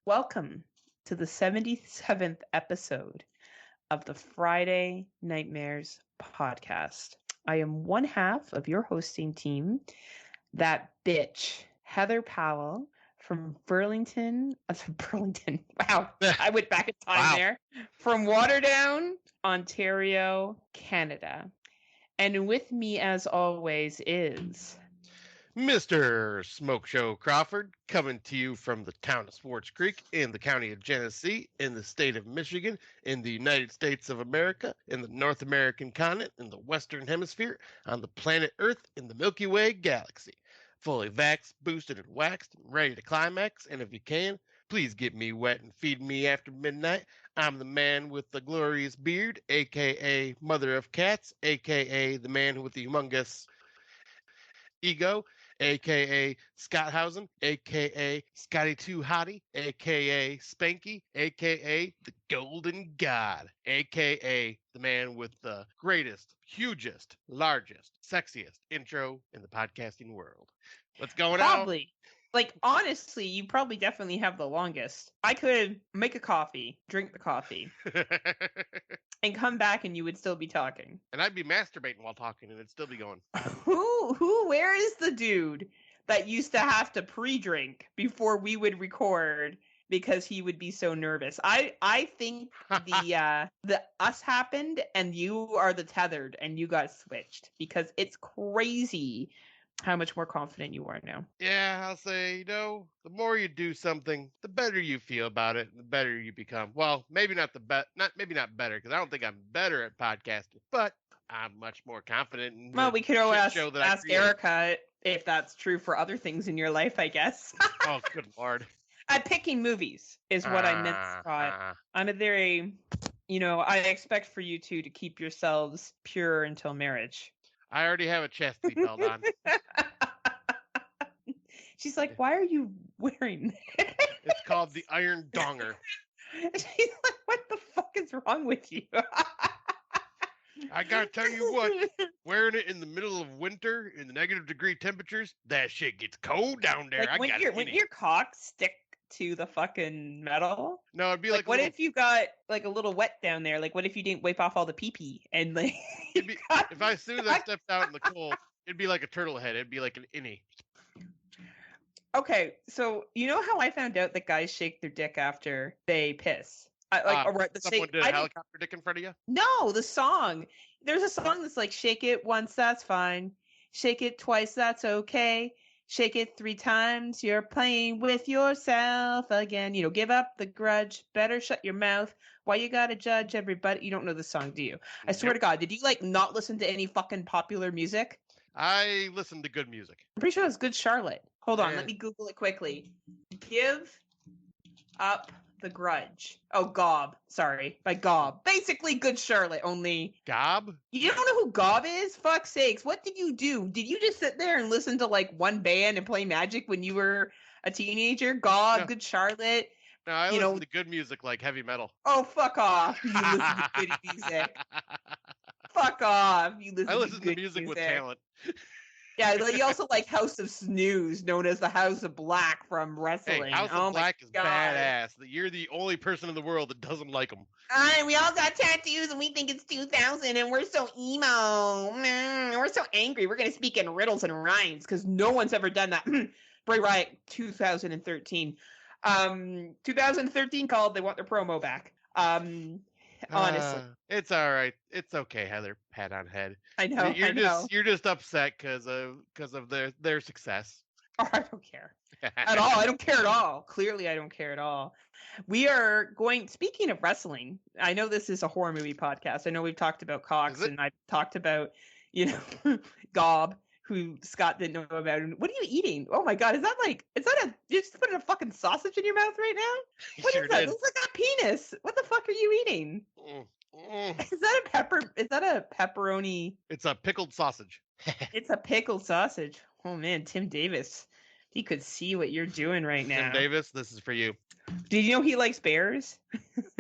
Welcome to the 77th episode of the Friday Nightmares podcast. I am one half of your hosting team, that bitch, Heather Powell from Burlington. Wow, I went back in time there. From Waterdown, Ontario, Canada. And with me, as always, is Mr. Smokeshow Crawford, coming to you from the town of Swartz Creek in the county of Genesee, in the state of Michigan, in the United States of America, in the North American continent, in the Western Hemisphere, on the planet Earth, in the Milky Way galaxy. Fully vaxxed, boosted, and waxed, and ready to climax, and if you can, please get me wet and feed me after midnight. I'm the man with the glorious beard, aka Mother of Cats, aka the man with the humongous ego, aka Scott Housen, aka Scotty Too Hottie, aka Spanky, aka the Golden God, aka the man with the greatest, hugest, largest, sexiest intro in the podcasting world. What's going on? probably. Like, honestly, you probably definitely have the longest. I could make a coffee, drink the coffee, and come back and you would still be talking. And I'd be masturbating while talking and it'd still be going. Where is the dude that used to have to pre-drink before we would record because he would be so nervous? I think the us happened and you are the tethered and you got switched because it's crazy how much more confident you are now. Yeah, I'll say, the more you do something, the better you feel about it, the better you become. Well, maybe not better, because I don't think I'm better at podcasting, but I'm much more confident in Well, we could always show that ask Erica if that's true for other things in your life, I guess. Oh, good Lord. At picking movies is what I meant, Scott. I'm a very, I expect for you two to keep yourselves pure until marriage. I already have a chastity belt on. She's like, why are you wearing this? It's called the Iron Donger. She's like, what the fuck is wrong with you? I gotta tell you what, wearing it in the middle of winter in the negative degree temperatures, that shit gets cold down there. Like when your cock stick to the fucking metal? No, it'd be like what if you got like a little wet down there? Like what if you didn't wipe off all the pee-pee and like if I as soon as I stepped out in the cold, it'd be like a turtle head. It'd be like an innie. Okay, so you know how I found out that guys shake their dick after they piss? Someone did a helicopter dick in front of you? No, the song. There's a song that's like, shake it once, that's fine. Shake it twice, that's okay. Shake it 3 times, you're playing with yourself again. Give up the grudge. Better shut your mouth. Why you gotta judge everybody? You don't know the song, do you? I swear to God, did you like not listen to any fucking popular music? I listen to good music. I'm pretty sure it's Good Charlotte. Hold on, let me Google it quickly. Give up the grudge. Oh, Gob. Sorry. By Gob. Basically Good Charlotte, only... Gob? You don't know who Gob is? Fuck's sakes. What did you do? Did you just sit there and listen to like one band and play Magic when you were a teenager? Gob, no. Good Charlotte. No, I listen to good music like heavy metal. Oh, fuck off. You listen to good music. Fuck off. I listen to music with talent. Yeah, you also like House of Snooze, known as the House of Black from wrestling. Hey, House of Black is badass. You're the only person in the world that doesn't like them. And we all got tattoos, and we think it's 2000, and we're so emo. We're so angry. We're going to speak in riddles and rhymes, because no one's ever done that. Bray Wyatt, 2013. 2013 called, they want their promo back. Honestly, it's all right. It's okay, Heather. Pat on head. I know. You're just upset because of their success. Oh, I don't care at all. I don't care at all. Clearly, I don't care at all. We are going. Speaking of wrestling, I know this is a horror movie podcast. I know we've talked about Cox, and I've talked about Gob, who Scott didn't know about. What are you eating? Oh my God, is that you just put a fucking sausage in your mouth right now? What is that? It looks like a penis. What the fuck are you eating? Is that a pepperoni? It's a pickled sausage. It's a pickled sausage. Oh man, Tim Davis. He could see what you're doing right now. Tim Davis, this is for you. Did you know he likes bears?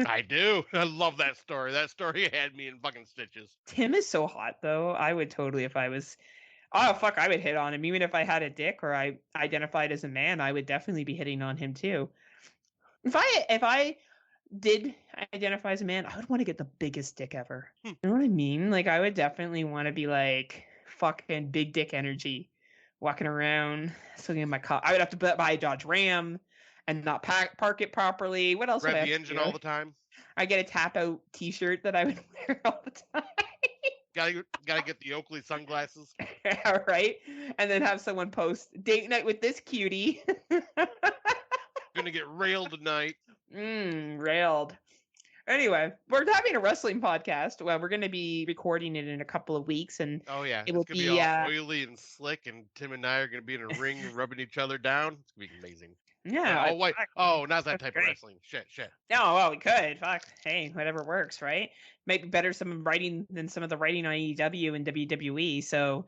I do. I love that story. That story had me in fucking stitches. Tim is so hot though. I would totally, if I was... Oh, fuck, I would hit on him. Even if I had a dick or I identified as a man, I would definitely be hitting on him too. If I did identify as a man, I would want to get the biggest dick ever. You know what I mean? Like, I would definitely want to be like fucking big dick energy, walking around, swinging my car. I would have to buy a Dodge Ram and not park it properly. What else would I Rev have the to engine do? all the time. I get a tap out T-shirt that I would wear all the time. Gotta get the Oakley sunglasses. All right, and then have someone post date night with this cutie. Gonna get railed tonight. Railed. Anyway, we're having a wrestling podcast. Well, we're going to be recording it in a couple of weeks, and Oh yeah, it it's will gonna be be all oily and slick, and Tim and I are gonna be in a ring rubbing each other down. It's gonna be amazing. yeah. Oh wait, oh, not that That's type great. of wrestling. Shit. Oh well, we could. Fuck. Hey, whatever works, right? Might be better some writing than some of the writing on AEW and WWE. So,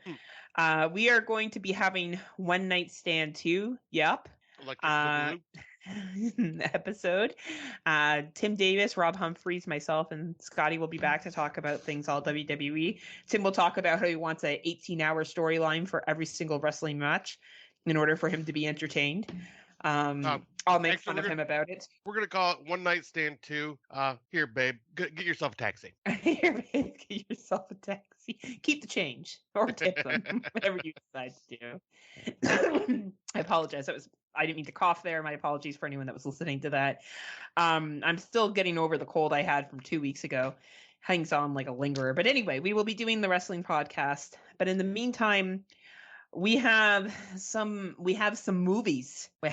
we are going to be having One Night Stand 2. Yep. Electric Boogaloo. Episode. Tim Davis, Rob Humphreys, myself, and Scotty will be back to talk about things all WWE. Tim will talk about how he wants a 18-hour storyline for every single wrestling match in order for him to be entertained. I'll make fun of him about it. We're gonna call it One Night Stand 2. Here, babe, get yourself a taxi. Here, babe, get yourself a taxi. Keep the change or tip them, whatever you decide to do. I apologize. I didn't mean to cough there. My apologies for anyone that was listening to that. I'm still getting over the cold I had from 2 weeks ago. Hangs on like a lingerer. But anyway, we will be doing the wrestling podcast. But in the meantime, we have some movies. We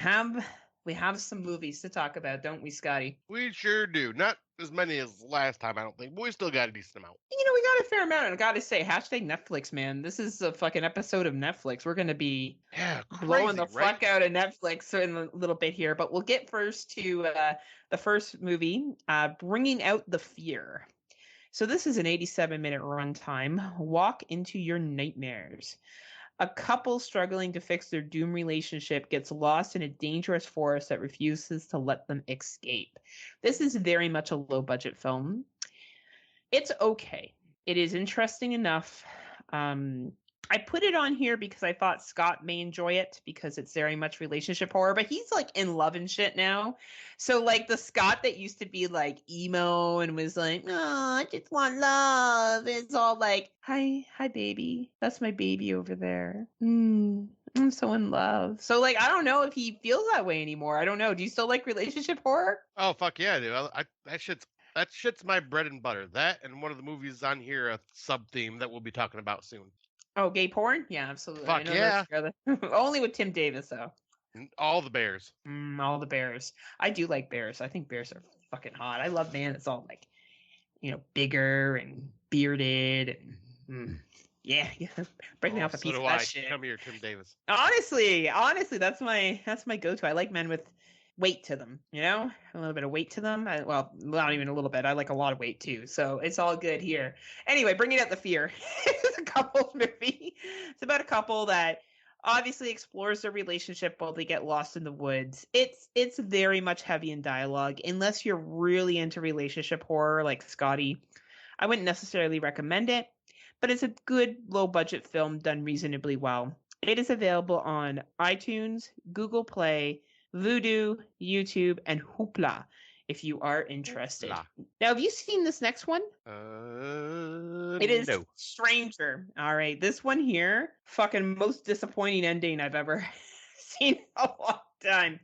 have some movies to talk about, don't we, Scotty? We sure do. Not as many as last time, I don't think, but we still got a decent amount. You know, we got a fair amount. And I gotta say, hashtag Netflix, man. This is a fucking episode of Netflix. We're gonna be blowing the fuck out of Netflix in a little bit here. But we'll get first to the first movie, Bringing Out the Fear. So this is an 87-minute runtime. Walk into your nightmares. A couple struggling to fix their doomed relationship gets lost in a dangerous forest that refuses to let them escape. This is very much a low-budget film. It's okay. It is interesting enough. I put it on here because I thought Scott may enjoy it because it's very much relationship horror, but he's like in love and shit now. So like the Scott that used to be like emo and was like, oh, I just want love. It's all like, hi, baby. That's my baby over there. I'm so in love. So like, I don't know if he feels that way anymore. I don't know. Do you still like relationship horror? Oh fuck yeah, dude. That shit's my bread and butter. That and one of the movies on here, a sub theme that we'll be talking about soon. Oh, gay porn? Yeah, absolutely. Fuck yeah. Only with Tim Davis, though. All the bears. All the bears. I do like bears. I think bears are fucking hot. I love man that's all like, bigger and bearded and yeah. Breaking off a piece of that shit. Come here, Tim Davis. Honestly, that's my go-to. I like men with weight to them, a little bit of weight to them. Well, not even a little bit. I like a lot of weight too. So it's all good here. Anyway, Bringing Out the Fear. It's a couples movie. It's about a couple that obviously explores their relationship while they get lost in the woods. It's very much heavy in dialogue. Unless you're really into relationship horror like Scotty, I wouldn't necessarily recommend it, but it's a good low budget film done reasonably well. It is available on iTunes, Google Play, Vudu, YouTube, and Hoopla if you are interested. Hoopla. Now, have you seen this next one? It is no. Stranger. All right, this one here, fucking most disappointing ending I've ever seen in a long time.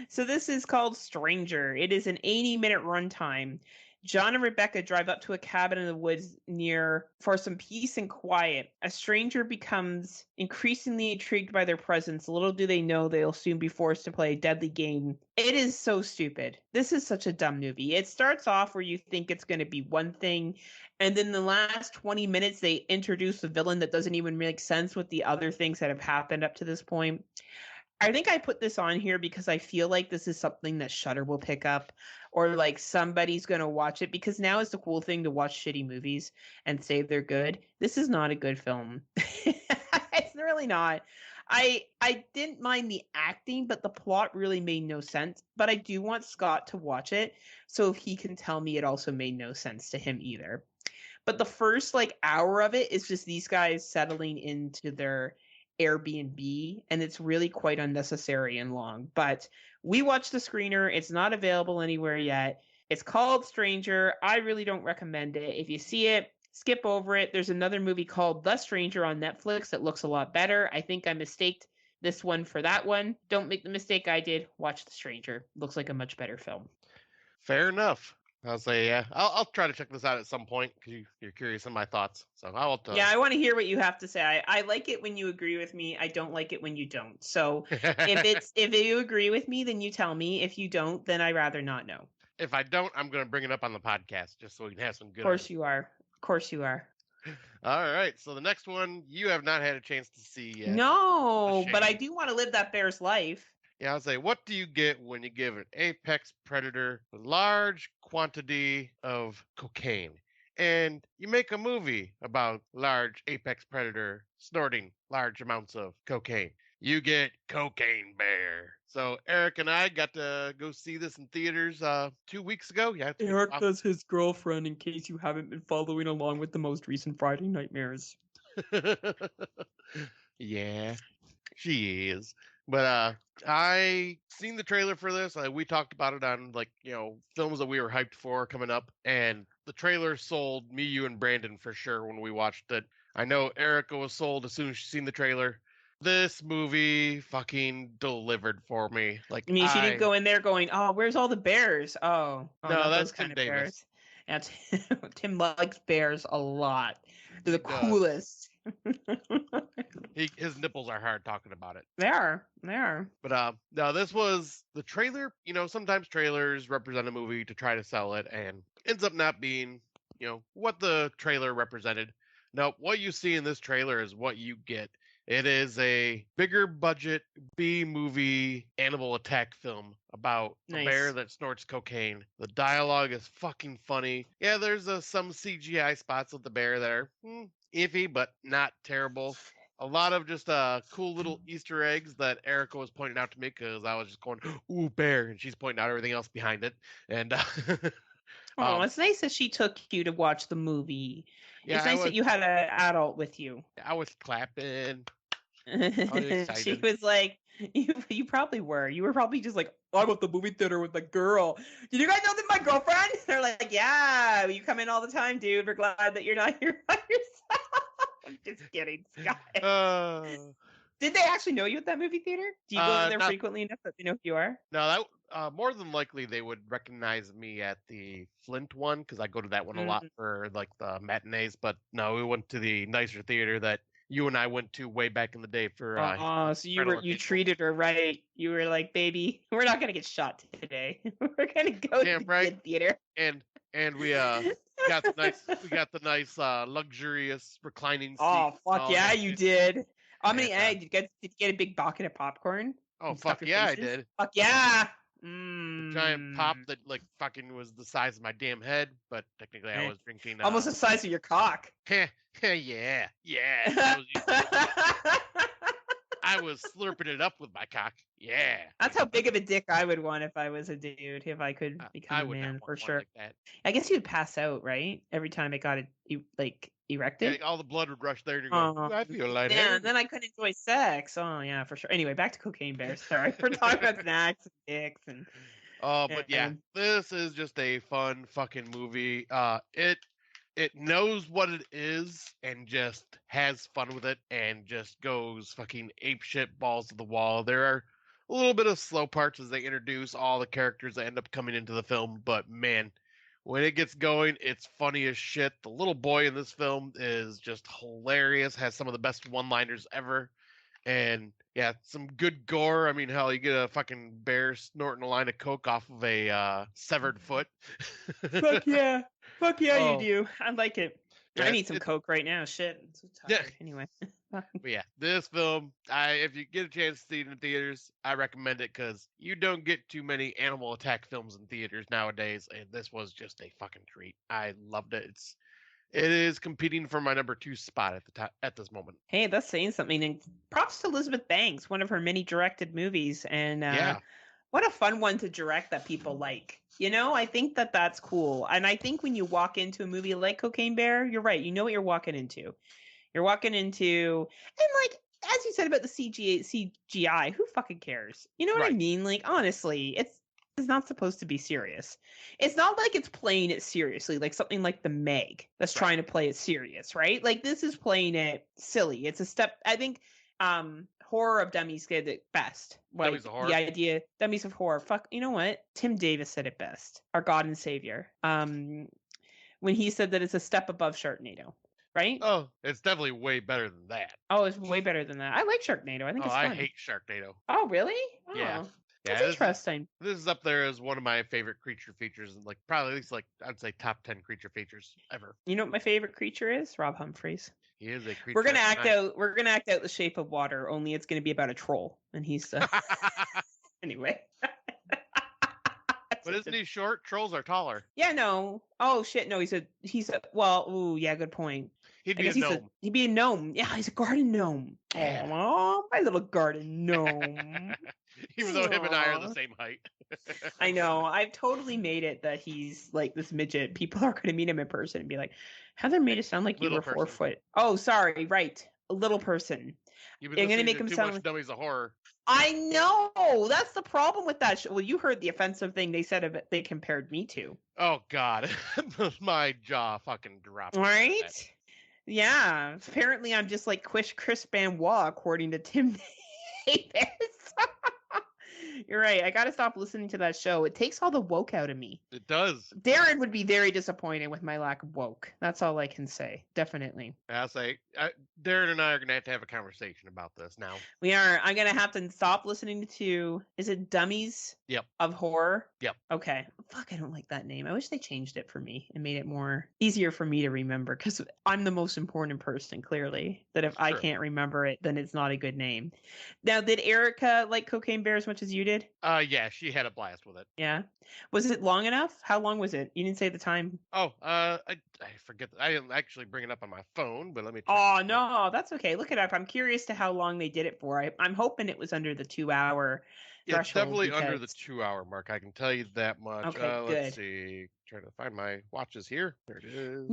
So this is called Stranger. It is an 80-minute runtime. John and Rebecca drive up to a cabin in the woods near for some peace and quiet. A stranger becomes increasingly intrigued by their presence. Little do they know they'll soon be forced to play a deadly game. It is so stupid. This is such a dumb movie. It starts off where you think it's going to be one thing, and then the last 20 minutes they introduce a villain that doesn't even make sense with the other things that have happened up to this point. I think I put this on here because I feel like this is something that Shudder will pick up, or like somebody's going to watch it, because now it's the cool thing to watch shitty movies and say they're good. This is not a good film. It's really not. I didn't mind the acting, but the plot really made no sense. But I do want Scott to watch it, so if he can tell me it also made no sense to him either. But the first hour of it is just these guys settling into their Airbnb, and it's really quite unnecessary and long. But We watched the screener. It's not available anywhere yet. It's called Stranger. I really don't recommend it. If you see it, skip over it. There's another movie called The Stranger on Netflix that looks a lot better. I think I mistaked this one for that one. Don't make the mistake I did. Watch The Stranger. Looks like a much better film. Fair enough. I'll say, yeah. I'll try to check this out at some point because you're curious in my thoughts. So I'll. Yeah, I want to hear what you have to say. I like it when you agree with me. I don't like it when you don't. So if you agree with me, then you tell me. If you don't, then I'd rather not know. If I don't, I'm going to bring it up on the podcast just so we can have some good. Of course you are. Of course you are. All right. So the next one you have not had a chance to see yet. No, but I do want to live that bear's life. Yeah, I'll say, what do you get when you give an apex predator a large quantity of cocaine? And you make a movie about large apex predator snorting large amounts of cocaine. You get Cocaine Bear. So Eric and I got to go see this in theaters 2 weeks ago. Yeah, Eric does his girlfriend, in case you haven't been following along with the most recent Friday Nightmares. Yeah, she is. But I seen the trailer for this. We talked about it on films that we were hyped for coming up, and the trailer sold me, you, and Brandon for sure when we watched it. I know Erica was sold as soon as she seen the trailer. This movie fucking delivered for me. Like, I mean, she didn't go in there going, "Oh, where's all the bears?" Oh, no, not that's those kind Tim of Davis. bears. Yeah, Tim likes bears a lot. They're the coolest. His nipples are hard talking about it. They are. But no, this was the trailer. Sometimes trailers represent a movie to try to sell it, and ends up not being, what the trailer represented. No, what you see in this trailer is what you get. It is a bigger budget B movie animal attack film about a bear that snorts cocaine. The dialogue is fucking funny. Yeah, there's some CGI spots with the bear that are iffy, but not terrible. A lot of just cool little Easter eggs that Erica was pointing out to me because I was just going, ooh, bear, and she's pointing out everything else behind it. And it's nice that she took you to watch the movie. Yeah, it's nice that you had an adult with you. I was clapping. She was like, you probably were. You were probably just like, I'm at the movie theater with the girl. Did you guys know that my girlfriend? They're like, yeah, you come in all the time, dude. We're glad that you're not here by yourself. I'm just kidding, Scott. Did they actually know you at that movie theater? Do you go there frequently enough that they know who you are? No, that more than likely they would recognize me at the Flint one because I go to that one a lot for like the matinees. But no, we went to the nicer theater that you and I went to way back in the day for. So you treated her right. You were like, baby, we're not gonna get shot today. We're gonna go to the theater. And we got the nice luxurious reclining seats. Oh fuck yeah, you did. How many eggs? Did you get a big bucket of popcorn? Oh fuck yeah, I did. Fuck yeah. The giant pop that like fucking was the size of my damn head, but technically I was drinking almost the size of your cock. yeah. I was slurping it up with my cock. Yeah. That's how big of a dick I would want if I was a dude, if I could become a man, for sure. Like that. I guess you would pass out, right? Every time it got erected. Yeah, all the blood would rush there and you go, I feel lightheaded. Yeah, and then I couldn't enjoy sex. Oh yeah, for sure. Anyway, back to Cocaine Bear. Sorry. We're talking about snacks and dicks and but yeah, this is just a fun fucking movie. It knows what it is and just has fun with it and just goes fucking apeshit balls to the wall. There are a little bit of slow parts as they introduce all the characters that end up coming into the film, but man, when it gets going, it's funny as shit. The little boy in this film is just hilarious, has some of the best one-liners ever. And yeah, some good gore. I mean, hell, you get a fucking bear snorting a line of coke off of a severed foot. Fuck yeah. Fuck yeah, you do. I like it. Yeah, I need some coke right now. Shit. I'm so tired. Yeah. Anyway. But yeah, this film, if you get a chance to see it in theaters, I recommend it because you don't get too many animal attack films in theaters nowadays, and this was just a fucking treat. I loved it. It is competing for my number 2 spot at this moment. Hey, that's saying something. And props to Elizabeth Banks, one of her many directed movies, and what a fun one to direct that people like. I think that that's cool. And I think when you walk into a movie like Cocaine Bear, you're right. You know what you're walking into. You're walking into, and like, as you said about the CGI, who fucking cares? You know what I mean? Like, honestly, it's not supposed to be serious. It's not like it's playing it seriously, like something like The Meg that's trying to play it serious, right? Like, this is playing it silly. It's a step, I think, horror of dummies did it best. Like, Dummies of horror. the idea, dummies of horror. Fuck, you know what? Tim Davis said it best. Our God and Savior. When he said that it's a step above Sharknado. Right? Oh, it's definitely way better than that. Oh, it's way better than that. I like Sharknado. I think it's fun. I hate Sharknado. Oh, really? Oh, yeah. That's interesting. This is up there as one of my favorite creature features, like probably at least like I'd say top 10 creature features ever. You know what my favorite creature is? Rob Humphreys. He is a creature. We're gonna act out. We're gonna act out The Shape of Water. Only it's gonna be about a troll, and he's anyway. But isn't he short? Trolls are taller. Yeah, no. Oh shit, no. He's a. Well, ooh, yeah, good point. He'd be a gnome. He'd be a gnome. Yeah, he's a garden gnome. Yeah. Oh, my little garden gnome. Even though him and I are the same height. I know. I've totally made it that he's like this midget. People are going to meet him in person and be like, Heather made it sound like you were 4 foot. Oh, sorry. Right. A little person. You've been listening to too much Dummies of Horror. I know. That's the problem with that show. Well, you heard the offensive thing they said of it. They compared me to. Oh, God. My jaw fucking dropped. Right? Yeah. Apparently, I'm just like Chris Benoit, according to Tim Davis. You're right. I got to stop listening to that show. It takes all the woke out of me. It does. Darren would be very disappointed with my lack of woke. That's all I can say. Definitely. I'll say, Darren and I are going to have a conversation about this now. We are. I'm going to have to stop listening to, is it Dummies of Horror? Yep. Okay. Fuck, I don't like that name. I wish they changed it for me and made it more easier for me to remember, because I'm the most important person, clearly, that if I can't remember it, then it's not a good name. Now, did Erica like Cocaine Bear as much as you did? Yeah, she had a blast with it. Yeah. Was it long enough? How long was it? You didn't say the time. Oh, I forget. I didn't actually bring it up on my phone, but let me check. Oh, no, that's okay. Look it up. I'm curious to how long they did it for. I'm hoping it was under the 2 hour threshold. It's definitely under the 2 hour mark. I can tell you that much. Okay, good. Let's see. Trying to find my watches here. There it is.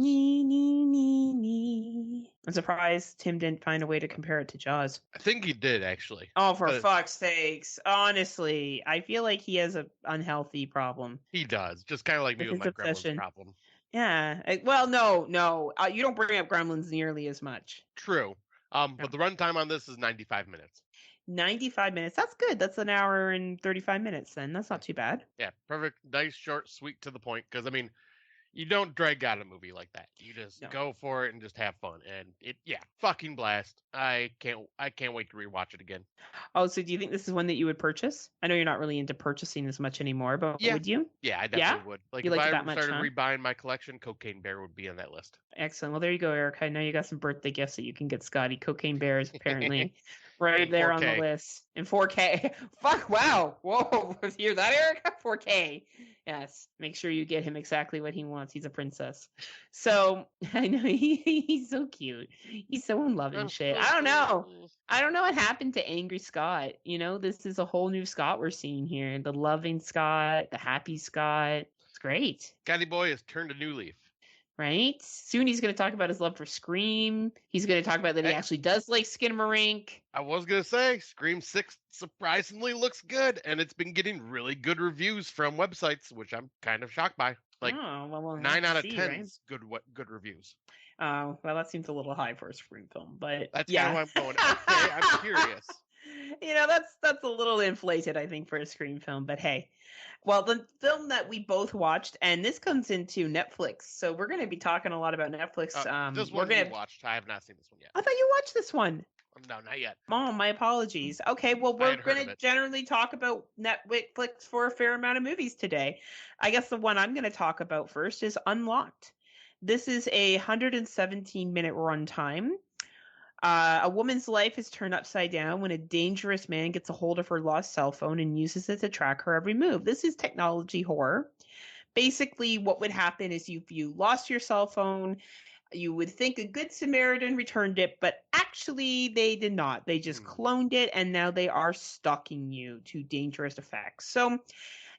I'm surprised Tim didn't find a way to compare it to Jaws. I think he did, actually. Oh, for fuck's sakes. Honestly, I feel like he has an unhealthy problem. He does. Just kind of like me with my Gremlins problem. Yeah. Well, no. You don't bring up Gremlins nearly as much. True. But the runtime on this is 95 minutes. 95 minutes. That's good. That's an hour and 35 minutes then. That's not too bad. Yeah, perfect. Nice, short, sweet, to the point. Because, I mean, you don't drag out a movie like that. You just go for it and just have fun. And fucking blast. I can't wait to rewatch it again. Oh, so do you think this is one that you would purchase? I know you're not really into purchasing as much anymore, but would you? Yeah, I definitely would. Like, you if like I started rebuying my collection, Cocaine Bear would be on that list. Excellent. Well, there you go, Eric. I know you got some birthday gifts that you can get Scotty. Cocaine Bear is apparently right there on the list. In 4K. Fuck, wow. Whoa. Hear that, Eric? 4K. Yes. Make sure you get him exactly what he wants. He's a princess. So, I know he's so cute. He's so in love and shit. I don't know. I don't know what happened to Angry Scott. You know, this is a whole new Scott we're seeing here. The loving Scott, the happy Scott. It's great. Scotty Boy has turned a new leaf. Right? Soon he's going to talk about his love for Scream. He's going to talk about that he actually does like Skinamarink. I was going to say, Scream 6 surprisingly looks good, and it's been getting really good reviews from websites, which I'm kind of shocked by. Like, 9 out of 10 is good reviews. Oh, well, that seems a little high for a Scream film, but that's kind of why I'm going, okay, I'm curious. You know, that's a little inflated, I think, for a Scream film, but hey. Well, the film that we both watched, and this comes into Netflix, so we're going to be talking a lot about Netflix. This one you watched. I have not seen this one yet. I thought you watched this one. No, not yet. Oh, my apologies. Okay, well, we're going to generally talk about Netflix for a fair amount of movies today. I guess the one I'm going to talk about first is Unlocked. This is a 117-minute runtime. A woman's life is turned upside down when a dangerous man gets a hold of her lost cell phone and uses it to track her every move. This is technology horror. Basically, what would happen is if you lost your cell phone, you would think a good Samaritan returned it, but actually they did not. They just cloned it, and now they are stalking you to dangerous effects. So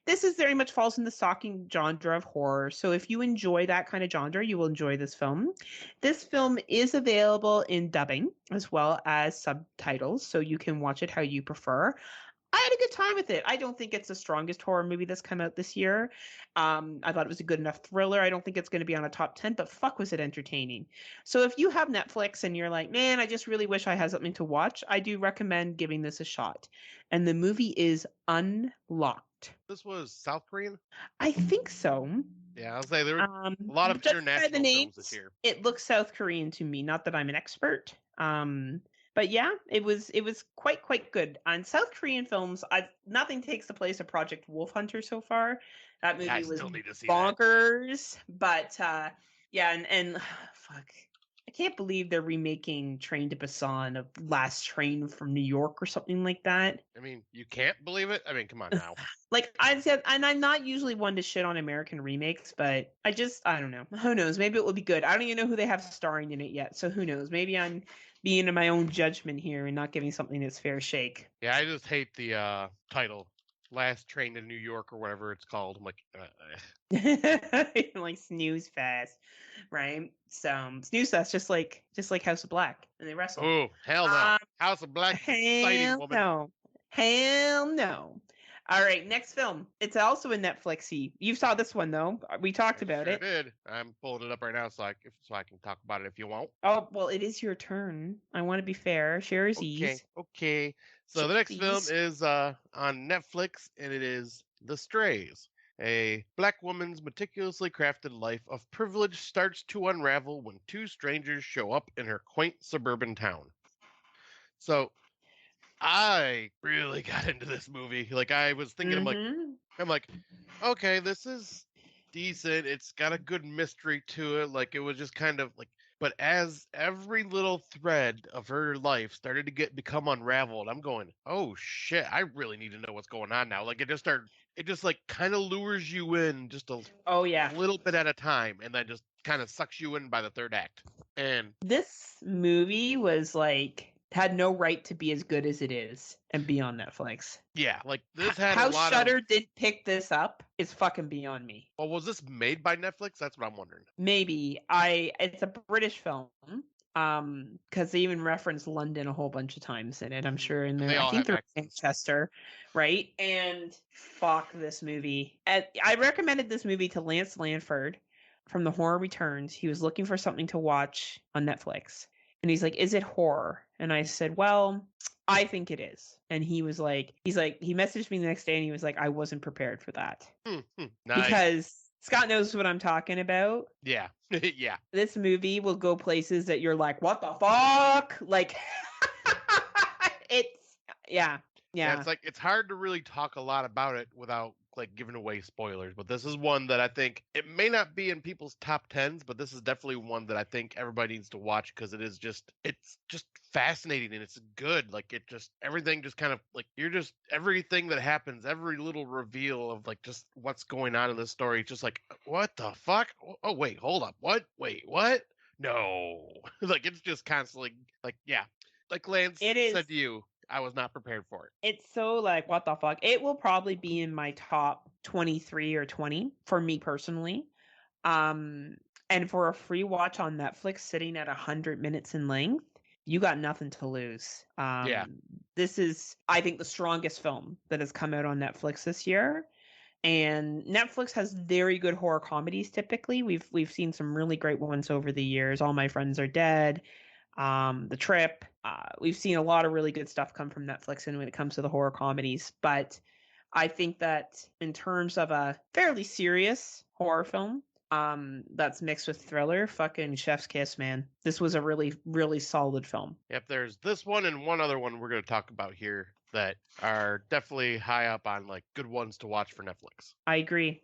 this is very much falls in the stalking genre of horror. So if you enjoy that kind of genre, you will enjoy this film. This film is available in dubbing as well as subtitles, so you can watch it how you prefer. I had a good time with it. I don't think it's the strongest horror movie that's come out this year. I thought it was a good enough thriller. I don't think it's going to be on a top 10, but fuck, was it entertaining. So if you have Netflix and you're like, man, I just really wish I had something to watch, I do recommend giving this a shot. And the movie is Unlocked. This was South Korean? I think so. Yeah, I'll say there were a lot of international films this year. It looks South Korean to me. Not that I'm an expert. But yeah, it was quite good. On South Korean films, nothing takes the place of Project Wolf Hunter so far. That movie was bonkers. But yeah, and fuck. I can't believe they're remaking Train to Busan of Last Train from New York or something like that. I mean, you can't believe it? I mean, come on now. Like I said, and I'm not usually one to shit on American remakes, but I don't know. Who knows? Maybe it will be good. I don't even know who they have starring in it yet, so who knows? Maybe I'm being in my own judgment here and not giving something its fair shake. Yeah, I just hate the title. Last Train to New York or whatever it's called. I'm like, like snooze fest, right? So snooze fest, just like House of Black, and they wrestle. Oh hell no! House of Black, exciting woman. Hell no! All right, next film. It's also a Netflixy. You saw this one though. We talked about it. Did. I'm pulling it up right now so I can talk about it if you want. Oh well, it is your turn. I want to be fair. Share is ease. Okay. So the next film is on Netflix, and it is The Strays. A black woman's meticulously crafted life of privilege starts to unravel when two strangers show up in her quaint suburban town. So I really got into this movie. Like I was thinking, I'm like, okay, this is decent. It's got a good mystery to it. Like it was just kind of like, but as every little thread of her life started to become unraveled, I'm going, oh shit, I really need to know what's going on now. Like it just like kind of lures you in just a little bit at a time, and then just kind of sucks you in by the third act. And this movie was like had no right to be as good as it is and be on Netflix. Yeah, like this had how a lot Shudder didn't pick this up is fucking beyond me. Well, was this made by Netflix? That's what I'm wondering. Maybe. It's a British film. Because they even reference London a whole bunch of times in it, I'm sure. In there, I think they're in Manchester, right? And fuck this movie. I recommended this movie to Lance Lanford from The Horror Returns. He was looking for something to watch on Netflix. And he's like, is it horror? And I said, well, I think it is. And he messaged me the next day and he was like, I wasn't prepared for that. Nice. Because Scott knows what I'm talking about. Yeah. Yeah. This movie will go places that you're like, what the fuck? Like, yeah. It's like, it's hard to really talk a lot about it without like giving away spoilers, but this is one that I think it may not be in people's top 10s, but this is definitely one that I think everybody needs to watch because it's just fascinating and it's good. Like everything just kind of like everything that happens, every little reveal of like just what's going on in this story, just like, what the fuck? Oh wait, hold up. What? Wait, what? No. Like it's just constantly like, yeah. Like Lance said to you, I was not prepared for it. It's so like, what the fuck? It will probably be in my top 23 or 20 for me personally. And for a free watch on Netflix sitting at 100 minutes in length, you got nothing to lose. This is, I think, the strongest film that has come out on Netflix this year. And Netflix has very good horror comedies typically. We've seen some really great ones over the years. All My Friends Are Dead. The Trip. We've seen a lot of really good stuff come from Netflix and when it comes to the horror comedies. But I think that in terms of a fairly serious horror film that's mixed with thriller, fucking chef's kiss, man. This was a really, really solid film. Yep, there's this one and one other one we're going to talk about here that are definitely high up on like good ones to watch for Netflix. I agree.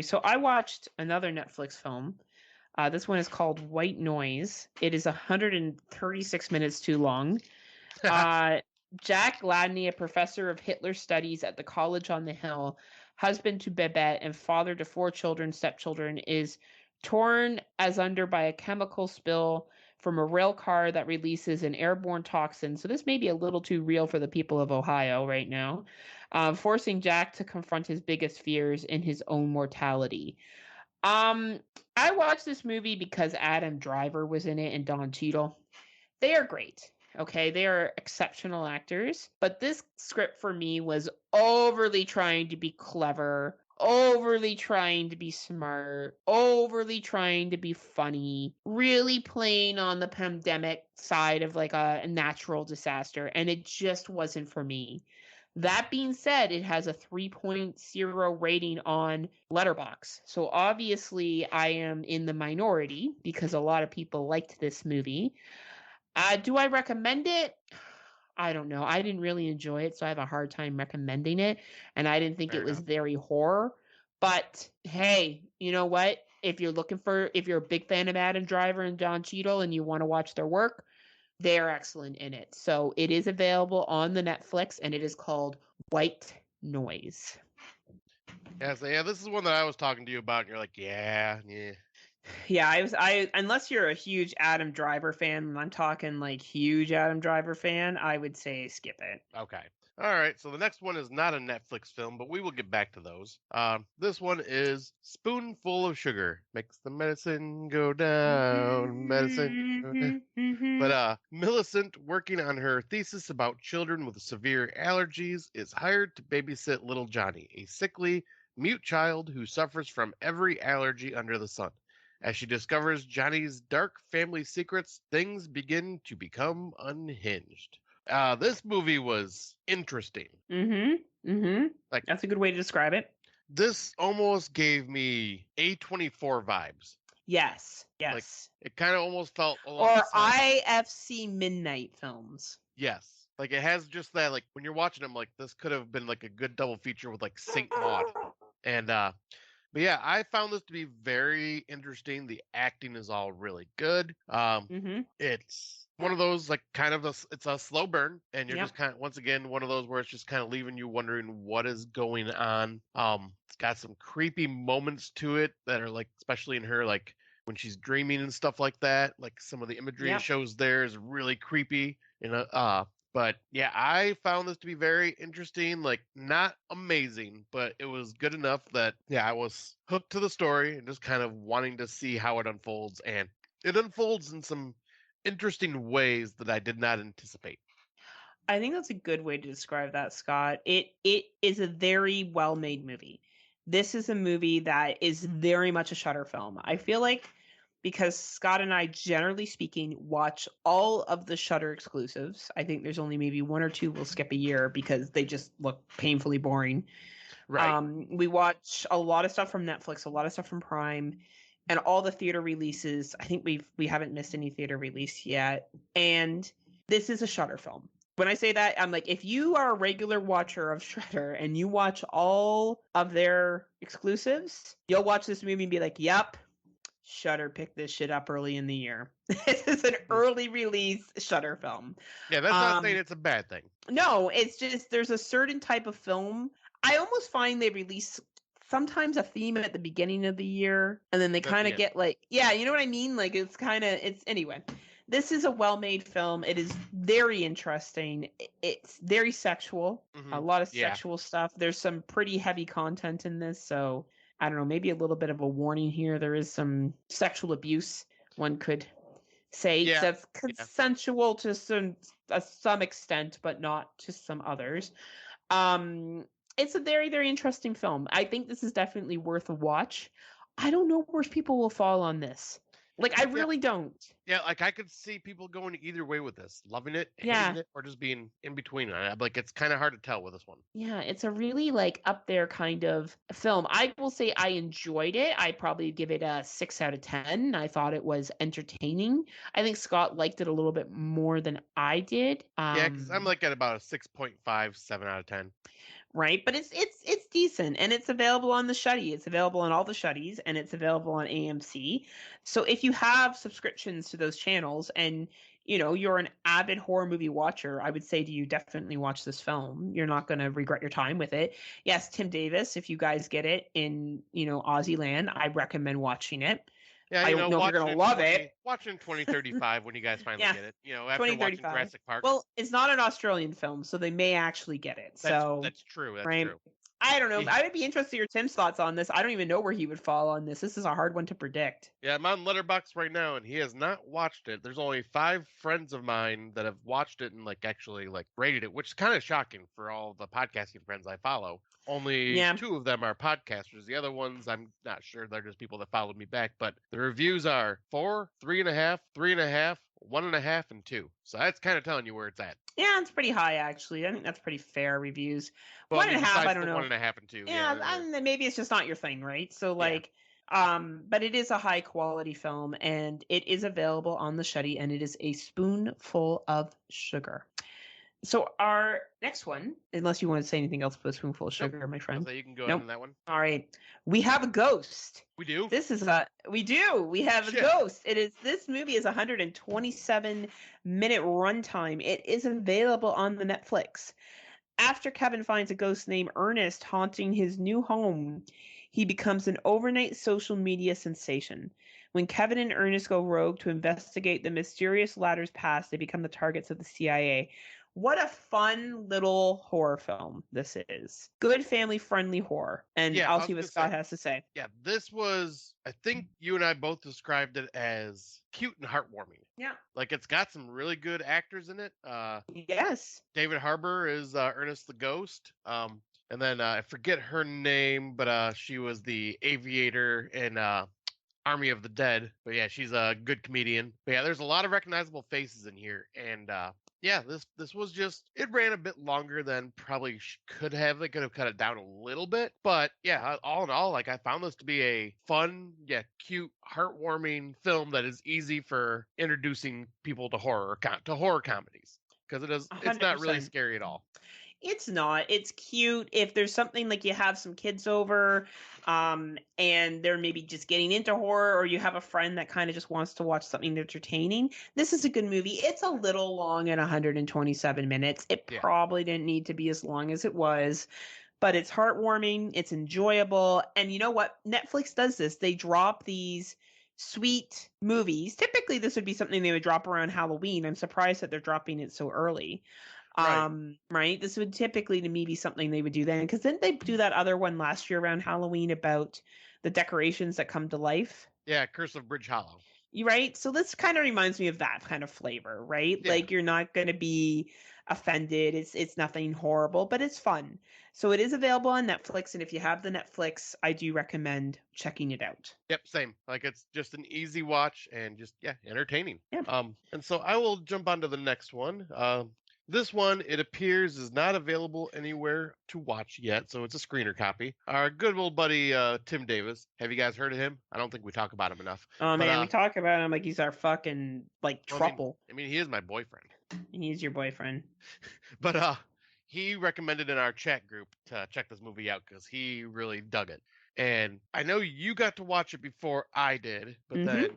So I watched another Netflix film. This one is called White Noise. It is 136 minutes too long. Jack Gladney, a professor of Hitler studies at the College on the Hill, husband to Babette and father to 4 stepchildren, is torn asunder by a chemical spill from a rail car that releases an airborne toxin. So this may be a little too real for the people of Ohio right now. forcing Jack to confront his biggest fears in his own mortality. I watched this movie because Adam Driver was in it and Don Cheadle. They are great. Okay, they are exceptional actors, but this script for me was overly trying to be clever, overly trying to be smart, overly trying to be funny, really playing on the pandemic side of like a natural disaster, and it just wasn't for me. That being said, it has a 3.0 rating on Letterboxd. So obviously I am in the minority because a lot of people liked this movie. Do I recommend it? I don't know. I didn't really enjoy it, so I have a hard time recommending it. And I didn't think Fair it was enough. very horror. But hey, you know what? If you're a big fan of Adam Driver and Don Cheadle and you want to watch their work, they're excellent in it. So it is available on the Netflix and it is called White Noise. Yeah, so yeah, this is one that I was talking to you about, and you're like, yeah. Yeah, I unless you're a huge Adam Driver fan, and I'm talking like huge Adam Driver fan, I would say skip it. Okay. All right. So the next one is not a Netflix film, but we will get back to those. This one is Spoonful of Sugar makes the medicine go down. Medicine go down. But Millicent, working on her thesis about children with severe allergies, is hired to babysit little Johnny, a sickly, mute child who suffers from every allergy under the sun. As she discovers Johnny's dark family secrets, things begin to become unhinged. This movie was interesting. Like, That's a good way to describe it. this almost gave me A24 vibes. Yes. Like, Yes. it kind of almost felt along Or the side. IFC Midnight films. Yes. Like, it has just that, like, when you're watching them, like, this could have been, like, a good double feature with, like, Saint Maud. And, but yeah, I found this to be very interesting. The acting is all really good. It's one of those like kind of it's a slow burn, and you're Yep. just kind of once again one of those where it's just kind of leaving you wondering what is going on. It's got some creepy moments to it that are like, especially in her like when she's dreaming and stuff like that. Like some of the imagery it Yep. shows there is really creepy. But yeah, I found this to be very interesting. Like, not amazing, but it was good enough that, yeah, I was hooked to the story and just kind of wanting to see how it unfolds. And it unfolds in some interesting ways that I did not anticipate. I think that's a good way to describe that, Scott. It is a very well made movie. This is a movie that is very much a Shudder film. I feel like because Scott and I, generally speaking, watch all of the Shudder exclusives. I think there's only maybe one or two we'll skip a year because they just look painfully boring. Right. We watch a lot of stuff from Netflix, a lot of stuff from Prime, and all the theater releases. I think we haven't missed any theater release yet. And this is a Shudder film. When I say that, I'm like, if you are a regular watcher of Shudder and you watch all of their exclusives, you'll watch this movie and be like, yep, Shudder picked this shit up early in the year. This is an early release Shudder film. Yeah, that's not saying it's a bad thing. No, it's just there's a certain type of film. I almost find they release sometimes a theme at the beginning of the year and then they kind of get like, yeah, you know what I mean? Like it's anyway. This is a well-made film. It is very interesting. It's very sexual. A lot of sexual stuff. There's some pretty heavy content in this, so I don't know, maybe a little bit of a warning here. There is some sexual abuse, one could say. That's consensual to some extent, but not to some others. It's a very, very interesting film. I think this is definitely worth a watch. I don't know where people will fall on this. Like, I really don't. Yeah, like I could see people going either way with this, loving it, hating it, or just being in between. Like, it's kind of hard to tell with this one. Yeah, it's a really like up there kind of film. I will say I enjoyed it. I probably give it a 6 out of 10. I thought it was entertaining. I think Scott liked it a little bit more than I did. Yeah, because I'm like at about a 6.5, 7 out of 10. Right, but it's decent, and it's available on the Shuddy. It's available on all the Shuddies, and it's available on AMC. So if you have subscriptions to those channels, and you're an avid horror movie watcher, I would say to you, definitely watch this film. You're not going to regret your time with it. Yes, Tim Davis, if you guys get it in Aussie land, I recommend watching it. Yeah, I don't know if you're watch gonna it love it. watch it in 2035 when you guys finally Yeah, get it. After watching 2035. Jurassic Park. Well, it's not an Australian film, so they may actually get it. So, That's true. That's right. true. I don't know. Yeah, I would be interested in your Tim's thoughts on this. I don't even know where he would fall on this. This is a hard one to predict. yeah, I'm on Letterboxd right now, and he has not watched it. There's only 5 friends of mine that have watched it and actually rated it, which is kind of shocking for all the podcasting friends I follow. Only Yeah. 2 of them are podcasters. The other ones, I'm not sure. They're just people that followed me back. But the reviews are 4, 3.5, 3.5, 1.5, and 2. So that's kind of telling you where it's at. Yeah, it's pretty high actually. I think that's pretty fair reviews. Well, One and a half, I besides don't the know. 1.5 and 2, Yeah, and then maybe it's just not your thing, right? So yeah. but it is a high quality film and it is available on the Shuddy and it is a spoonful of sugar. So our next one, unless you want to say anything else about spoonful of sugar, my friend. You can go ahead on that one. All right. We have a ghost. We do. We have a ghost. This movie is 127-minute runtime. It is available on the Netflix. After Kevin finds a ghost named Ernest haunting his new home, he becomes an overnight social media sensation. When Kevin and Ernest go rogue to investigate the mysterious ladder's past, they become the targets of the CIA. What a fun little horror film this is. Good family-friendly horror. And I'll see what Scott has to say. Yeah, this was, I think you and I both described it as cute and heartwarming. Yeah. It's got some really good actors in it. Yes. David Harbour is Ernest the Ghost. And then I forget her name, but she was the aviator in Army of the Dead. But yeah, she's a good comedian. But yeah, there's a lot of recognizable faces in here. And yeah, this was just, it ran a bit longer than probably could have. They could have cut it down a little bit. But yeah, all in all, I found this to be a fun, cute, heartwarming film that is easy for introducing people to horror comedies. Because it's not really scary at all. It's not. It's cute. If there's something you have some kids over and they're maybe just getting into horror, or you have a friend that kind of just wants to watch something entertaining, this is a good movie. It's a little long at 127 minutes. It probably didn't need to be as long as it was, but it's heartwarming. It's enjoyable. And you know what? Netflix does this. They drop these sweet movies. Typically, this would be something they would drop around Halloween. I'm surprised that they're dropping it so early. Right. This would typically to me be something they would do then, because didn't they do that other one last year around Halloween about the decorations that come to life? Yeah, Curse of Bridge Hollow. Right. So this kind of reminds me of that kind of flavor, right? Yeah. You're not going to be offended. It's nothing horrible, but it's fun. So it is available on Netflix, and if you have the Netflix, I do recommend checking it out. Yep, same. It's just an easy watch and just entertaining. Yeah. And so I will jump on to the next one. This one, it appears, is not available anywhere to watch yet, so it's a screener copy. Our good old buddy, Tim Davis. Have you guys heard of him? I don't think we talk about him enough. Oh, man, we talk about him like he's our fucking, trouble. I mean, he is my boyfriend. He's your boyfriend. But, he recommended in our chat group to check this movie out because he really dug it. And I know you got to watch it before I did, but then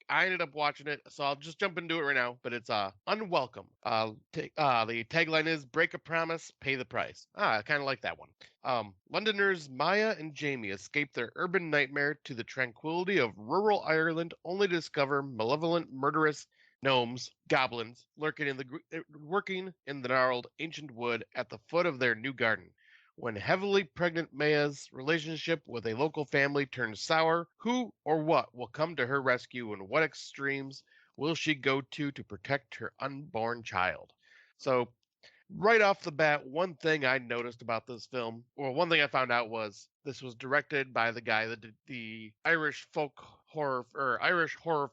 I ended up watching it, so I'll just jump into it right now. But it's Unwelcome. The tagline is "Break a promise, pay the price." I kind of like that one. Londoners Maya and Jamie escape their urban nightmare to the tranquility of rural Ireland, only to discover malevolent, murderous gnomes, goblins, working in the gnarled ancient wood at the foot of their new garden. When heavily pregnant Maya's relationship with a local family turns sour, who or what will come to her rescue, and what extremes will she go to protect her unborn child? So, right off the bat, one thing I noticed about this film, or one thing I found out, was this was directed by the guy that did the Irish folk horror or Irish horror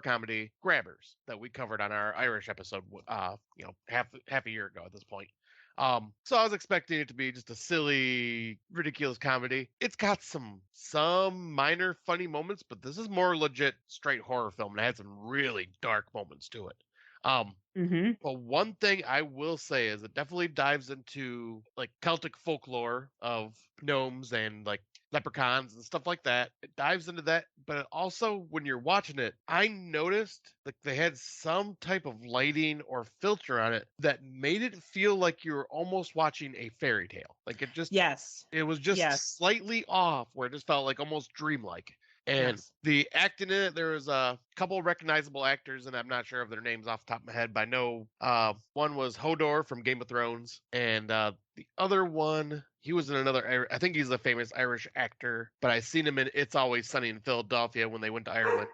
comedy Grabbers that we covered on our Irish episode, half a year ago at this point. So I was expecting it to be just a silly, ridiculous comedy. It's got some minor funny moments, but this is more legit straight horror film, and it had some really dark moments to it. But one thing I will say is it definitely dives into Celtic folklore of gnomes and leprechauns and stuff like that. It dives into that, but it also, when you're watching it, I noticed they had some type of lighting or filter on it that made it feel like you were almost watching a fairy tale. It was just slightly off, where it just felt almost dreamlike. And Nice. the acting in it, there was a couple recognizable actors, and I'm not sure of their names off the top of my head, but I know one was Hodor from Game of Thrones, and the other one, he was in another, I think he's a famous Irish actor, but I seen him in It's Always Sunny in Philadelphia when they went to Ireland.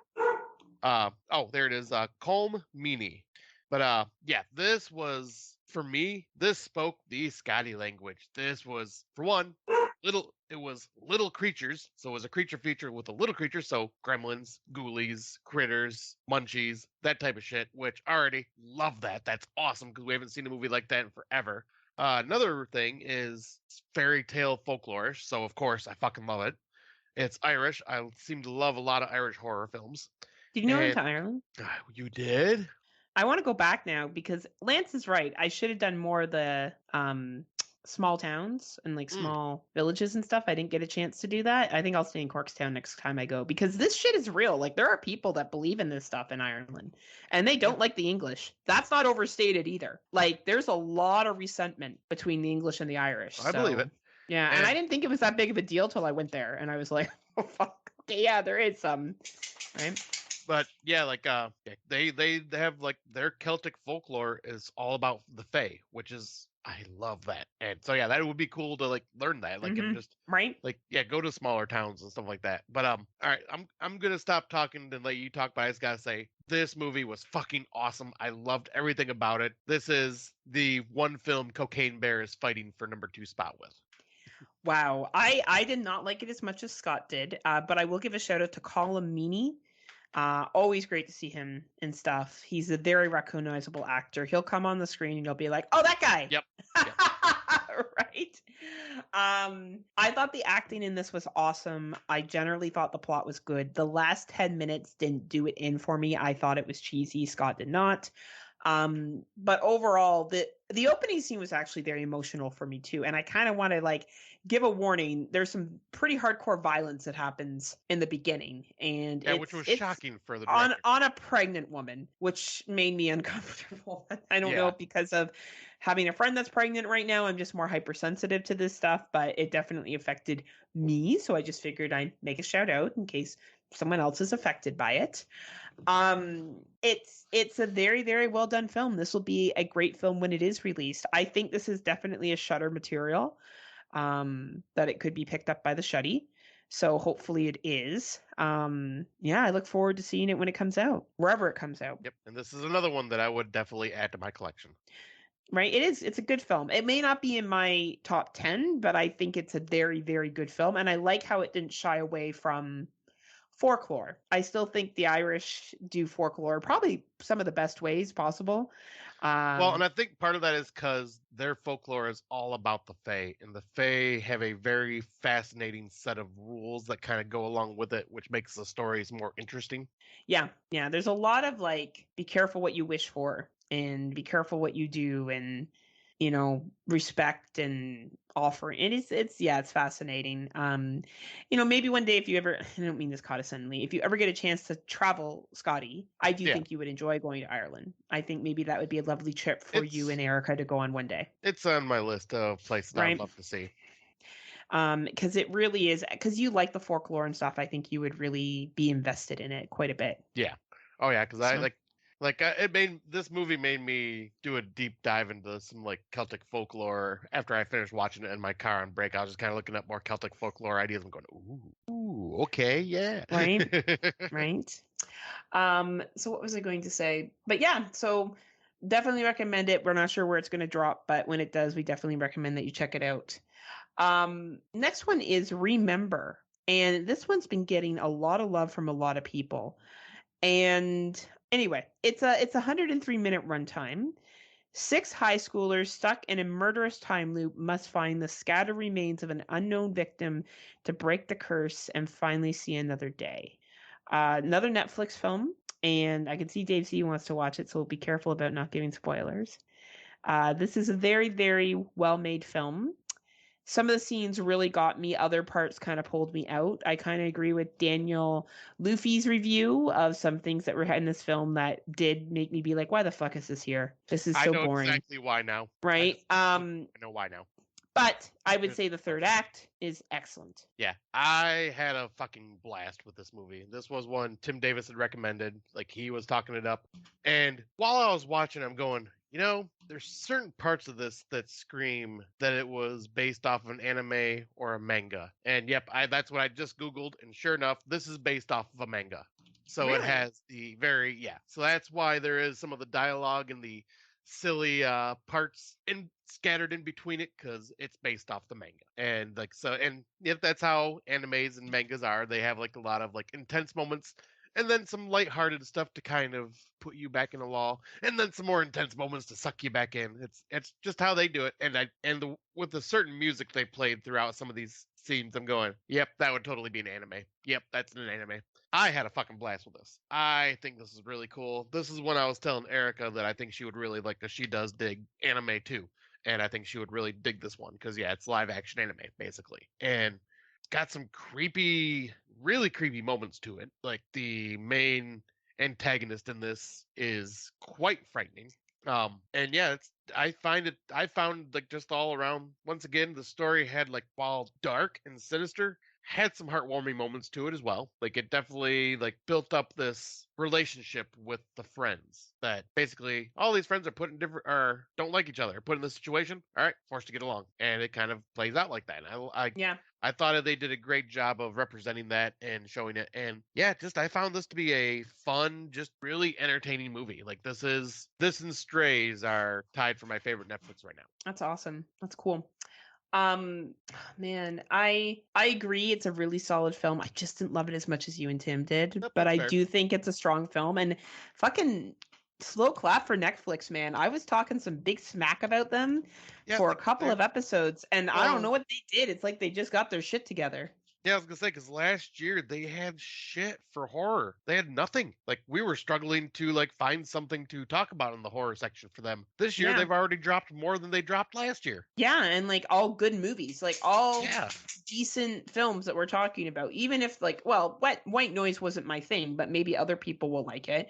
Oh, there it is, Colm Meaney. But yeah, this was, for me, this spoke the Scotty language. This was, for one, it was little creatures, so it was a creature feature with a little creature, so gremlins, ghoulies, critters, munchies, that type of shit, which I already love that. That's awesome because we haven't seen a movie like that in forever. Another thing is fairy tale folklore, so of course I fucking love it. It's Irish. I seem to love a lot of Irish horror films. Did you know I went And to Ireland? you did? I want to go back now because Lance is right. I should have done more of the small towns and like Mm, small villages and stuff. I didn't get a chance to do that. I think I'll stay in Corkstown next time I go because this shit is real. Like there are people that believe in this stuff in Ireland and they yeah, don't like the English. That's not overstated either. Like there's a lot of resentment between the English and the Irish. I believe it. So yeah, and I And didn't think it was that big of a deal till I went there and I was like, oh fuck. Okay, yeah, there is some, right? but yeah, like yeah, they have like their Celtic folklore is all about the Fae, which is I love that. And so yeah, that would be cool to like learn that, like and just Right? like yeah, go to smaller towns and stuff like that. But all right, I'm gonna stop talking and let you talk, but I just gotta say this movie was fucking awesome. I loved everything about it. This is the one film Cocaine Bear is fighting for #2 spot with. Wow, I did not like it as much as Scott did, but I will give a shout out to Colin Meaney. Always great to see him and stuff. He's a very recognizable actor. He'll come on the screen and you'll be like, "Oh, that guy!" Yep. Yep. Right. I thought the acting in this was awesome. I generally thought the plot was good. The last 10 minutes didn't do it in for me. I thought it was cheesy. Scott did not. But overall, the opening scene was actually very emotional for me too. And I kind of want to like give a warning. There's some pretty hardcore violence that happens in the beginning, and Yeah, which was it's shocking for the on director. on a pregnant woman, which made me uncomfortable. I don't know Yeah. if because of having a friend that's pregnant right now, I'm just more hypersensitive to this stuff, but it definitely affected me. So I just figured I'd make a shout out in case someone else is affected by it. It's a very, very well done film. This will be a great film when it is released. I think this is definitely a Shutter material. That it could be picked up by the Shuddy. So hopefully it is. Yeah, I look forward to seeing it when it comes out, wherever it comes out. Yep. And this is another one that I would definitely add to my collection. Right? It is. It's a good film. It may not be in my top 10, but I think it's a very, very good film. And I like how it didn't shy away from folklore. I still think the Irish do folklore probably some of the best ways possible. Well, and I think part of that is because their folklore is all about the Fae, and the Fae have a very fascinating set of rules that kind of go along with it, which makes the stories more interesting. Yeah, yeah. There's a lot of like, be careful what you wish for, and be careful what you do, and respect and offer. And it's fascinating. Maybe one day if you ever, I don't mean this condescendingly, if you ever get a chance to travel, Scotty, I do Yeah, think you would enjoy going to Ireland. I think maybe that would be a lovely trip for you it's and Erica to go on one day, it's on my list of places I would right? love to see. Because it really is, because you like the folklore and stuff. I think you would really be invested in it quite a bit. Yeah. Oh yeah, because I So it made this movie made me do a deep dive into some like Celtic folklore after I finished watching it in my car on break. I was just kind of looking up more Celtic folklore ideas and going, ooh, okay, yeah. right, right. So what was I going to say? But yeah, so definitely recommend it. We're not sure where it's going to drop, but when it does, we definitely recommend that you check it out. Next one is Remember. And this one's been getting a lot of love from a lot of people. And anyway, it's a 103-minute runtime. 6 high schoolers stuck in a murderous time loop must find the scattered remains of an unknown victim to break the curse and finally see another day. Another Netflix film, and I can see Dave C wants to watch it, so we'll be careful about not giving spoilers. This is a very, very well-made film. Some of the scenes really got me. Other parts kind of pulled me out. I kind of agree with Daniel Luffy's review of some things that were in this film that did make me be like, why the fuck is this here? This is I so know boring. exactly why now. Right? I know why now. But I would say the third act is excellent. Yeah, I had a fucking blast with this movie. This was one Tim Davis had recommended. Like, he was talking it up. And while I was watching, I'm going, there's certain parts of this that scream that it was based off of an anime or a manga. And yep, that's what I just Googled. And sure enough, this is based off of a manga. So it Really? has so that's why there is some of the dialogue and the silly parts scattered in between it, because it's based off the manga. And if that's how animes and mangas are, they have like a lot of like intense moments, and then some lighthearted stuff to kind of put you back in the law, and then some more intense moments to suck you back in. It's just how they do it. With the certain music they played throughout some of these scenes, I'm going, yep, that would totally be an anime. Yep, that's an anime. I had a fucking blast with this. I think this is really cool. This is when I was telling Erica that I think she would really like this. She does dig anime too. And I think she would really dig this one because, yeah, it's live action anime, basically. And it's got some really creepy moments to it. Like, the main antagonist in this is quite frightening. And yeah, I found like just all around, once again, the story had, like, while dark and sinister, had some heartwarming moments to it as well. Like, it definitely like built up this relationship with the friends, that basically all these friends are put in different, or don't like each other, put in this situation, all right, forced to get along, and it kind of plays out like that. I thought they did a great job of representing that and showing it. And yeah, I found this to be a fun, just really entertaining movie. Like, this and Strays are tied for my favorite Netflix right now. That's awesome. That's cool. Man, I agree. It's a really solid film. I just didn't love it as much as you and Tim did, Yep, but that's I fair. do think it's a strong film. And fucking slow clap for Netflix, man. I was talking some big smack about them for a couple of episodes, and I don't know what they did. It's like they just got their shit together. Yeah, I was gonna say, because last year they had shit for horror. They had nothing. Like, we were struggling to like find something to talk about in the horror section for them. This year they've already dropped more than they dropped last year. Yeah, and like all good movies, like all decent films that we're talking about. Even if like, well, white noise wasn't my thing, but maybe other people will like it.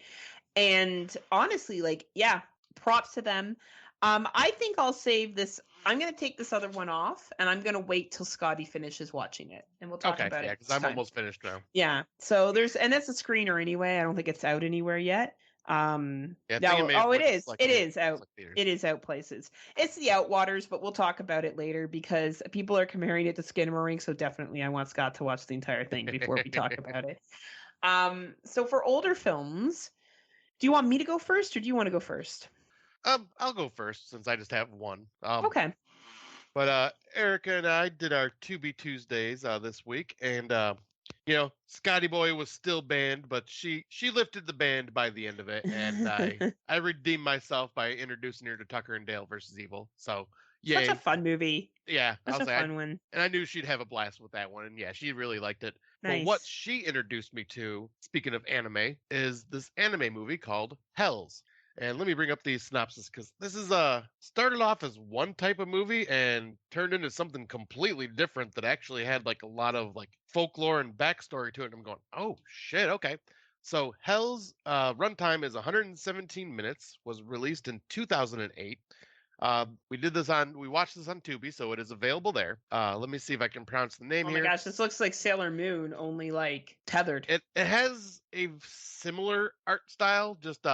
And honestly, like, yeah, props to them. I think I'll save this. I'm going to take this other one off, and I'm going to wait till Scotty finishes watching it, and we'll talk about it. Yeah, because I'm almost finished now. Yeah, so and it's a screener anyway. I don't think it's out anywhere yet. It is. It is out. It is out places. It's the Outwaters, but we'll talk about it later because people are comparing it to Skinamarink. So definitely, I want Scott to watch the entire thing before we talk about it. So for older films, do you want me to go first, or do you want to go first? I'll go first since I just have one. Okay. But Erica and I did our 2B Tuesdays this week, and Scotty Boy was still banned, but she lifted the band by the end of it, and I redeemed myself by introducing her to Tucker and Dale versus Evil. So yeah, such a fun movie. Yeah, such a fun one. And I knew she'd have a blast with that one, and yeah, she really liked it. Nice. But what she introduced me to, speaking of anime, is this anime movie called Hells. And let me bring up the synopsis, because this is started off as one type of movie and turned into something completely different that actually had like a lot of like folklore and backstory to it. And I'm going, oh shit, okay. So Hell's runtime is 117 minutes, was released in 2008. We watched this on Tubi, so it is available there. Let me see if I can pronounce the name here. Oh my gosh, this looks like Sailor Moon, only like tethered. It has a similar art style, just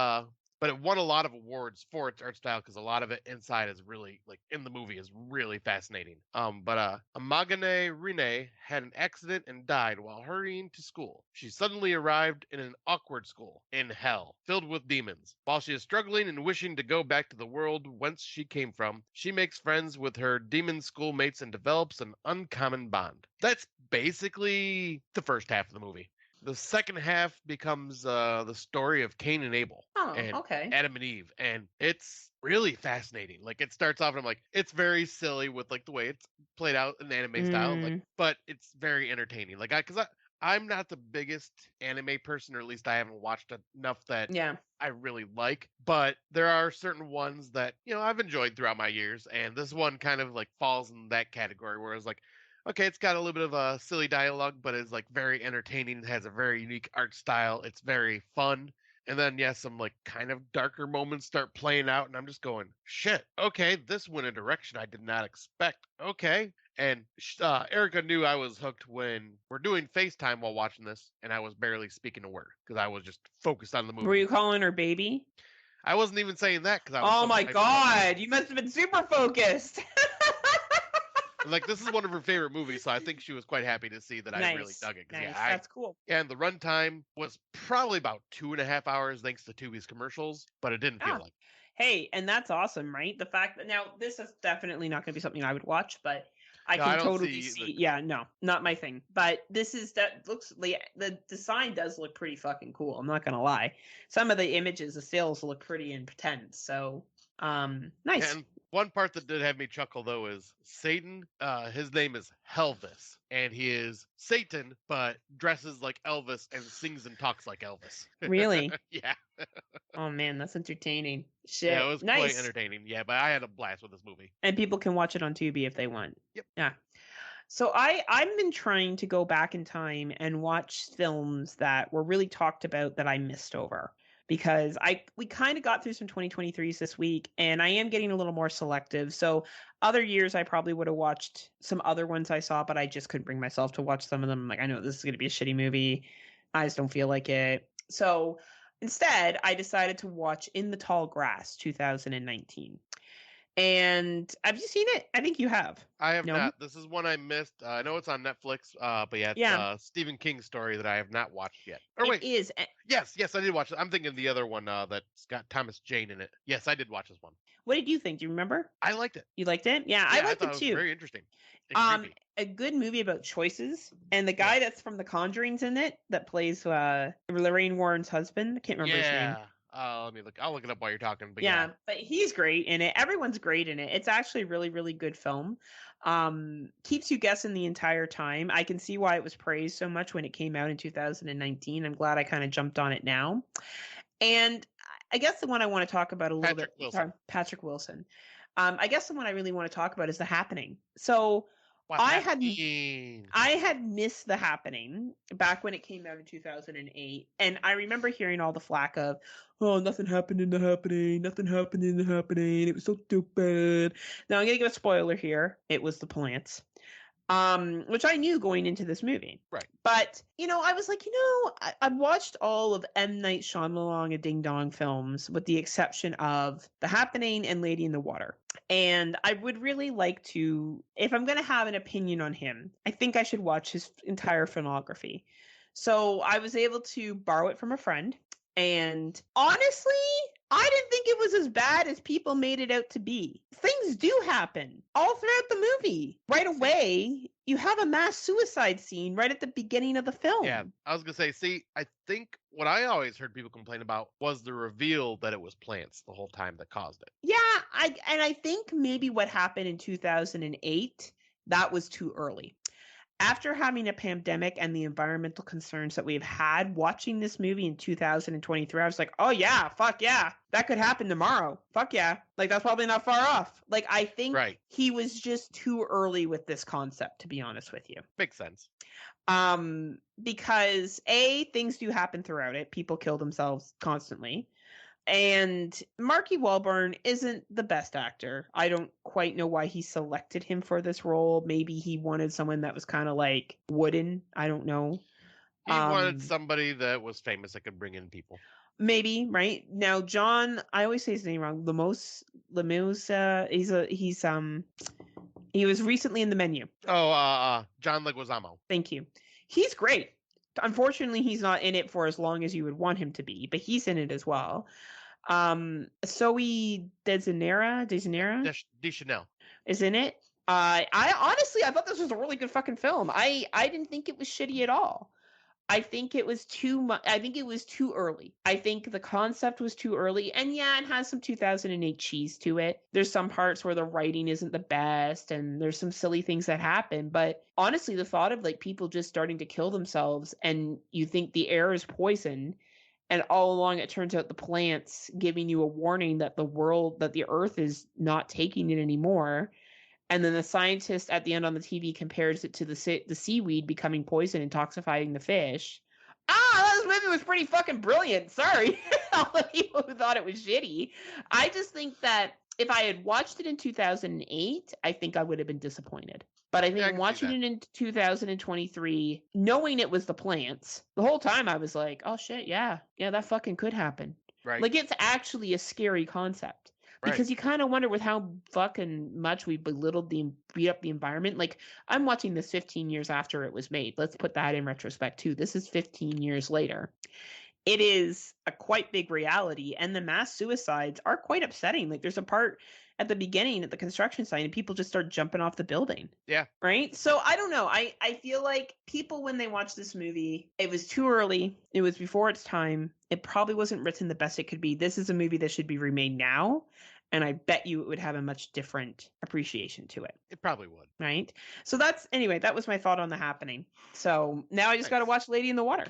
but it won a lot of awards for its art style because a lot of it inside is really, like, in the movie is really fascinating. But Amagane Rine had an accident and died while hurrying to school. She suddenly arrived in an awkward school in hell, filled with demons. While she is struggling and wishing to go back to the world whence she came from, she makes friends with her demon schoolmates and develops an uncommon bond. That's basically the first half of the movie. The second half becomes the story of Cain and Abel. And Adam and Eve. And it's really fascinating. Like, it starts off and I'm like, it's very silly with like the way it's played out in anime style, like, but it's very entertaining. Like, I'm not the biggest anime person, or at least I haven't watched enough that I really like, but there are certain ones that, I've enjoyed throughout my years, and this one kind of like falls in that category where it's like, okay, it's got a little bit of a silly dialogue, but it's like very entertaining. It has a very unique art style. It's very fun. And then, yeah, some like kind of darker moments start playing out, and I'm just going, shit, okay, this went a direction I did not expect. Okay. And Erica knew I was hooked when we're doing FaceTime while watching this, and I was barely speaking a word because I was just focused on the movie. Were you calling her baby? I wasn't even saying that because I was Oh so my hyped about God, you must have been super focused. like, this is one of her favorite movies, so I think she was quite happy to see that I really dug it. Nice, Yeah, that's cool. and the runtime was probably about 2.5 hours thanks to Tubi's commercials, but it didn't feel like. Hey, and that's awesome, right? The fact that now this is definitely not going to be something I would watch, but I No, can I don't totally see see. Yeah, no, not my thing. But this is that looks the design does look pretty fucking cool. I'm not gonna lie. Some of the images, the stills look pretty intense. So, nice. And one part that did have me chuckle though is Satan. His name is Helvis, and he is Satan, but dresses like Elvis and sings and talks like Elvis. Really? Yeah. Oh man, that's entertaining. Shit. Yeah, it was quite Nice. entertaining. Yeah, but I had a blast with this movie. And people can watch it on Tubi if they want. Yep. Yeah. So I've been trying to go back in time and watch films that were really talked about that I missed over, because we kind of got through some 2023s this week, and I am getting a little more selective. So other years I probably would have watched some other ones I saw, but I just couldn't bring myself to watch some of them. Like, I know this is going to be a shitty movie. I just don't feel like it. So instead, I decided to watch In the Tall Grass 2019. And have you seen it? I think you have. I have No? not. This is one I missed. I know it's on Netflix, but yeah, it's Yeah. Stephen King's story that I have not watched yet. Or It wait, is. yes, I did watch it. I'm thinking of the other one that's got Thomas Jane in it. Yes, I did watch this one. What did you think? Do you remember? I liked it. You liked it? Yeah, Yeah, I liked thought it was too. very interesting. And creepy. A good movie about choices, and the guy that's from The Conjuring's in it that plays Lorraine Warren's husband. I can't remember his name. Let me look. I'll look it up while you're talking. But Yeah, but he's great in it. Everyone's great in it. It's actually a really, really good film. Keeps you guessing the entire time. I can see why it was praised so much when it came out in 2019. I'm glad I kind of jumped on it now. And I guess the one I want to talk about a little Patrick bit, Wilson. Patrick Wilson. I guess the one I really want to talk about is The Happening. So I had missed The Happening back when it came out in 2008, and I remember hearing all the flack of, "Oh, nothing happened in The Happening. Nothing happened in The Happening. It was so stupid." Now I'm gonna give a spoiler here. It was the plants. Which I knew going into this movie. Right. But, I was like, I've watched all of M. Night Shyamalan and Ding Dong films with the exception of The Happening and Lady in the Water. And I would really like to, if I'm going to have an opinion on him, I think I should watch his entire filmography. So I was able to borrow it from a friend. And honestly, I didn't think it was as bad as people made it out to be. Things do happen all throughout the movie. Right away, you have a mass suicide scene right at the beginning of the film. Yeah, I was going to say, I think what I always heard people complain about was the reveal that it was plants the whole time that caused it. Yeah, I think maybe what happened in 2008, that was too early. After having a pandemic and the environmental concerns that we've had, watching this movie in 2023, I was like, oh yeah, fuck yeah, that could happen tomorrow. Fuck yeah. Like, that's probably not far off. Like, I think he was just too early with this concept, to be honest with you. Makes sense. Because things do happen throughout it. People kill themselves constantly. And Marky Wahlberg isn't the best actor. I don't quite know why he selected him for this role. Maybe he wanted someone that was kind of like wooden. I don't know. He wanted somebody that was famous that could bring in people. Maybe, right? Now, John, I always say his name wrong. Lemos, he was recently in The Menu. John Leguizamo. Thank you. He's great. Unfortunately, he's not in it for as long as you would want him to be, but he's in it as well. Zoe Deschanel is in it. I honestly, I thought this was a really good fucking film. I didn't think it was shitty at all. I think it was too much. I think it was too early. I think the concept was too early. And yeah, it has some 2008 cheese to it. There's some parts where the writing isn't the best and there's some silly things that happen. But honestly, the thought of like people just starting to kill themselves and you think the air is poison, and all along it turns out the plants giving you a warning that the earth is not taking it anymore. And then the scientist at the end on the TV compares it to the seaweed becoming poison and toxifying the fish. This movie was pretty fucking brilliant. Sorry, all the people who thought it was shitty. I just think that if I had watched it in 2008, I think I would have been disappointed. But I Yeah, I think can see watching that. it in 2023, knowing it was the plants, the whole time I was like, oh shit, yeah, that fucking could happen. Right. Like, it's actually a scary concept. Right. Because you kind of wonder with how fucking much we belittled beat up the environment. Like, I'm watching this 15 years after it was made. Let's put that in retrospect too. This is 15 years later. It is a quite big reality, and the mass suicides are quite upsetting. Like, there's a part at the beginning at the construction site and people just start jumping off the building. Yeah. Right? So I don't know. I feel like people, when they watch this movie, it was too early. It was before its time. It probably wasn't written the best it could be. This is a movie that should be remade now, and I bet you it would have a much different appreciation to it. It probably would. Right? So that was my thought on The Happening. So now I just got to watch Lady in the Water.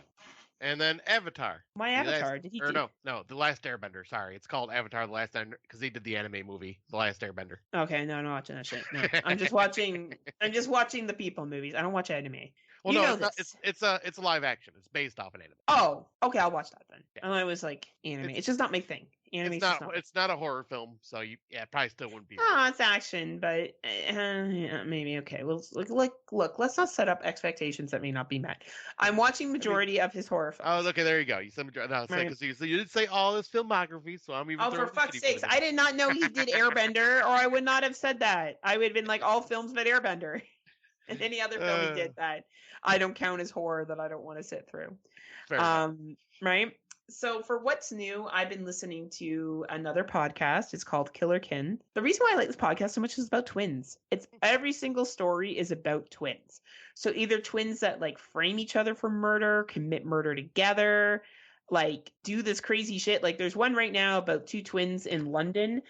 And then Avatar. My Avatar. Did he do? No, The Last Airbender. Sorry, it's called Avatar: The Last Airbender because he did the anime movie, The Last Airbender. Okay, no, I'm not watching that shit. No, I'm just watching the people movies. I don't watch anime. Well, you no, know it's this. not, it's a live action. It's based off an anime. Oh, okay, I'll watch that then. Yeah. And I was like, anime. It's just not my thing. Anime's it's just not. It's not a horror film, so it probably still wouldn't be. Oh, it's action, but yeah, maybe okay. Well, look. Let's not set up expectations that may not be met. I'm watching majority of his horror films. Oh, okay, there you go. You said majority. No, right. So you did say all his filmography, so I'm even. Oh, for fuck's sakes! I did not know he did Airbender, or I would not have said that. I would have been like, all films but Airbender, and any other film he did that I don't count as horror that I don't want to sit through. Fair enough. Right. So for what's new, I've been listening to another podcast. It's called Killer Kin. The reason why I like this podcast so much is about twins. It's every single story is about twins. So either twins that like frame each other for murder, commit murder together, like do this crazy shit. Like there's one right now about two twins in London,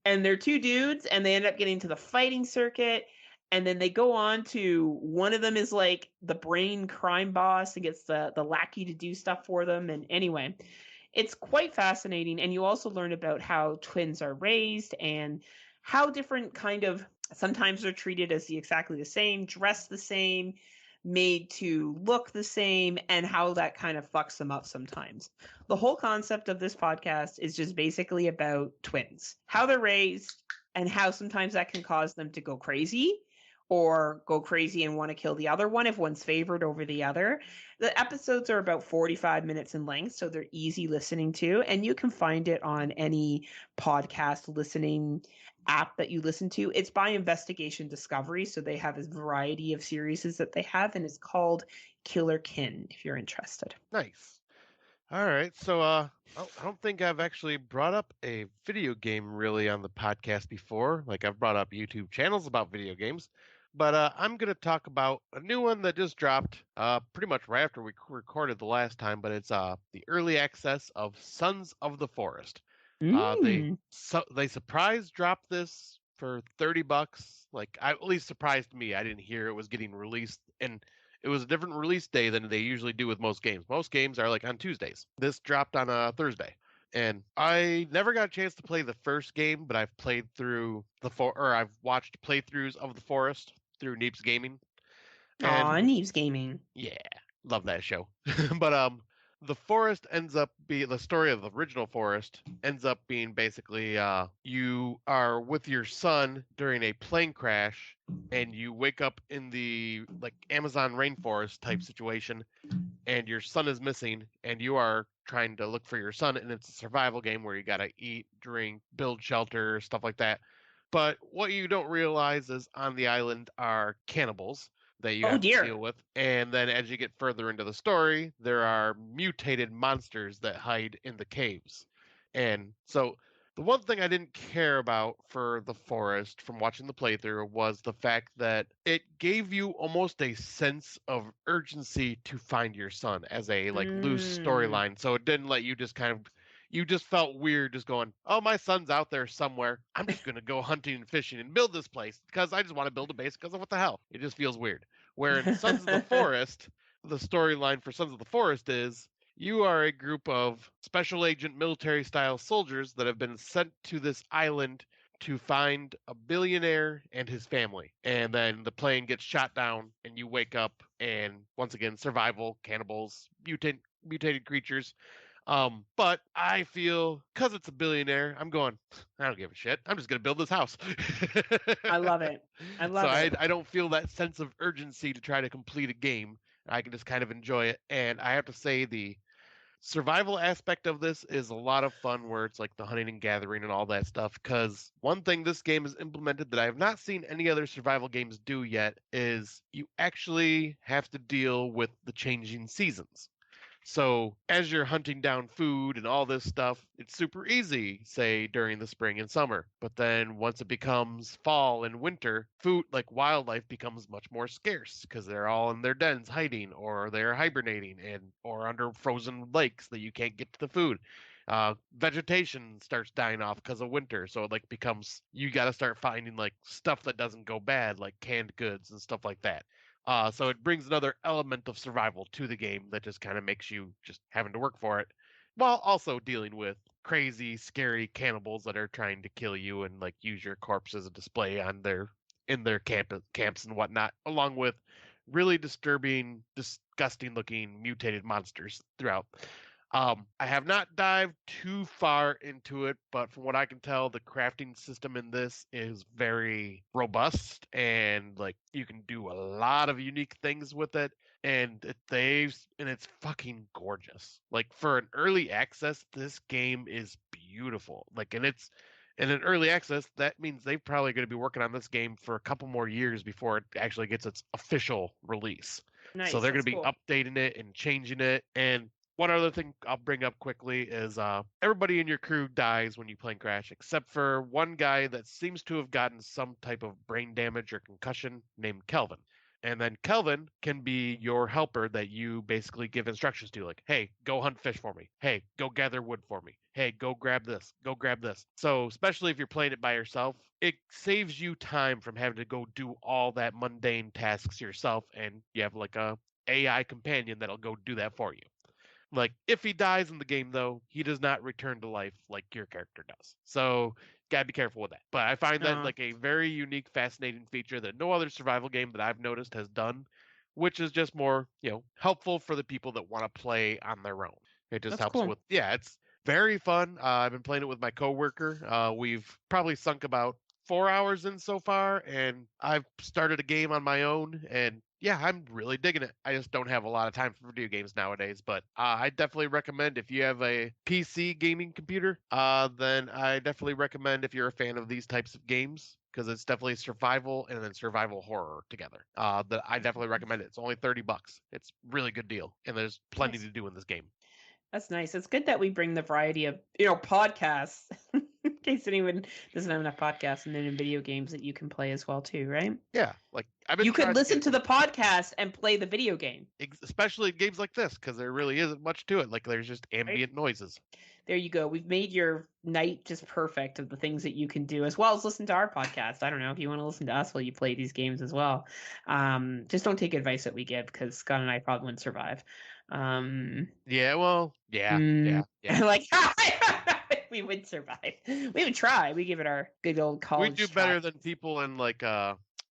and they're two dudes and they end up getting to the fighting circuit. And then they go on to, one of them is like the brain crime boss and gets the lackey to do stuff for them. And anyway, it's quite fascinating. And you also learn about how twins are raised and how different kind of, sometimes they're treated as exactly the same, dressed the same, made to look the same, and how that kind of fucks them up sometimes. The whole concept of this podcast is just basically about twins, how they're raised, and how sometimes that can cause them to go crazy or go crazy and want to kill the other one if one's favored over the other. The episodes are about 45 minutes in length, so they're easy listening to, and you can find it on any podcast listening app that you listen to. It's by Investigation Discovery, so they have a variety of series that they have, and it's called Killer Kin, if you're interested. Nice. All right, so I don't think I've actually brought up a video game really on the podcast before. Like I've brought up YouTube channels about video games. But I'm going to talk about a new one that just dropped pretty much right after we recorded the last time, but it's the early access of Sons of the Forest. They surprise dropped this for $30. Like, at least surprised me. I didn't hear it was getting released, and it was a different release day than they usually do with most games. Most games are like on Tuesdays. This dropped on a Thursday. And I never got a chance to play the first game, but I've played through I've watched playthroughs of the Forest through Neeps Gaming. Aw, Neeps Gaming. Yeah, love that show. But the Forest ends up being the story of the original Forest ends up being basically you are with your son during a plane crash, and you wake up in the like Amazon rainforest type situation, and your son is missing, and you are trying to look for your son, and it's a survival game where you gotta eat, drink, build shelter, stuff like that. But what you don't realize is on the island are cannibals that you have to deal with. And then as you get further into the story, there are mutated monsters that hide in the caves. And so the one thing I didn't care about for the Forest from watching the playthrough was the fact that it gave you almost a sense of urgency to find your son as a like loose storyline. So it didn't let you just you just felt weird just going, oh, my son's out there somewhere. I'm just going to go hunting and fishing and build this place because I just want to build a base because of what the hell. It just feels weird. Where in Sons of the Forest, the storyline for Sons of the Forest is you are a group of special agent military style soldiers that have been sent to this island to find a billionaire and his family. And then the plane gets shot down and you wake up and once again, survival, cannibals, mutant mutated creatures. But I feel because it's a billionaire, I'm going, I don't give a shit. I'm just gonna build this house. I love it. I So love I it. I don't feel that sense of urgency to try to complete a game. I can just kind of enjoy it. And I have to say the survival aspect of this is a lot of fun where it's like the hunting and gathering and all that stuff. Because one thing this game has implemented that I have not seen any other survival games do yet is you actually have to deal with the changing seasons. So as you're hunting down food and all this stuff, it's super easy, say during the spring and summer. But then once it becomes fall and winter, food like wildlife becomes much more scarce because they're all in their dens hiding or they're hibernating and or under frozen lakes that you can't get to the food. Vegetation starts dying off because of winter, so it like becomes you got to start finding like stuff that doesn't go bad, like canned goods and stuff like that. So it brings another element of survival to the game that just kind of makes you just having to work for it, while also dealing with crazy, scary cannibals that are trying to kill you and like use your corpse as a display on their in their camps and whatnot, along with really disturbing, disgusting looking mutated monsters throughout. I have not dived too far into it, but from what I can tell, the crafting system in this is very robust and like you can do a lot of unique things with it. And it's fucking gorgeous. Like for an early access, this game is beautiful. Like and it's in an early access, that means they're probably going to be working on this game for a couple more years before it actually gets its official release. So Nice. they're going That's to be cool. updating it and changing it. And one other thing I'll bring up quickly is everybody in your crew dies when you plane crash, except for one guy that seems to have gotten some type of brain damage or concussion named Kelvin. And then Kelvin can be your helper that you basically give instructions to, like, hey, go hunt fish for me. Hey, go gather wood for me. Hey, go grab this. Go grab this. So, especially if you're playing it by yourself, it saves you time from having to go do all that mundane tasks yourself, and you have like a AI companion that'll go do that for you. Like, if he dies in the game, though, he does not return to life like your character does. So, gotta be careful with that. But I find that Oh, like a very unique, fascinating feature that no other survival game that I've noticed has done, which is just more, helpful for the people that want to play on their own. It just that's helps cool. with, yeah, it's very fun. I've been playing it with my coworker. We've probably sunk about 4 hours in so far, and I've started a game on my own, and yeah, I'm really digging it. I just don't have a lot of time for video games nowadays, but I definitely recommend if you have a PC gaming computer, then I definitely recommend if you're a fan of these types of games because it's definitely survival and then survival horror together. That I definitely recommend it. It's only $30. It's a really good deal, and there's plenty Nice. to do in this game. That's nice. It's good that we bring the variety of, podcasts in case anyone doesn't have enough podcasts and then in video games that you can play as well too, right? Yeah, like I've been You could trying to listen get to the podcast and play the video game, especially in games like this because there really isn't much to it. Like there's just right? ambient noises. There you go. We've made your night just perfect of the things that you can do, as well as listen to our podcast. I don't know if you want to listen to us while you play these games as well. Just don't take advice that we give because Scott and I probably wouldn't survive. Yeah, well, Mm, yeah. like we would survive. We would try. We give it our good old We do college try. better than people in like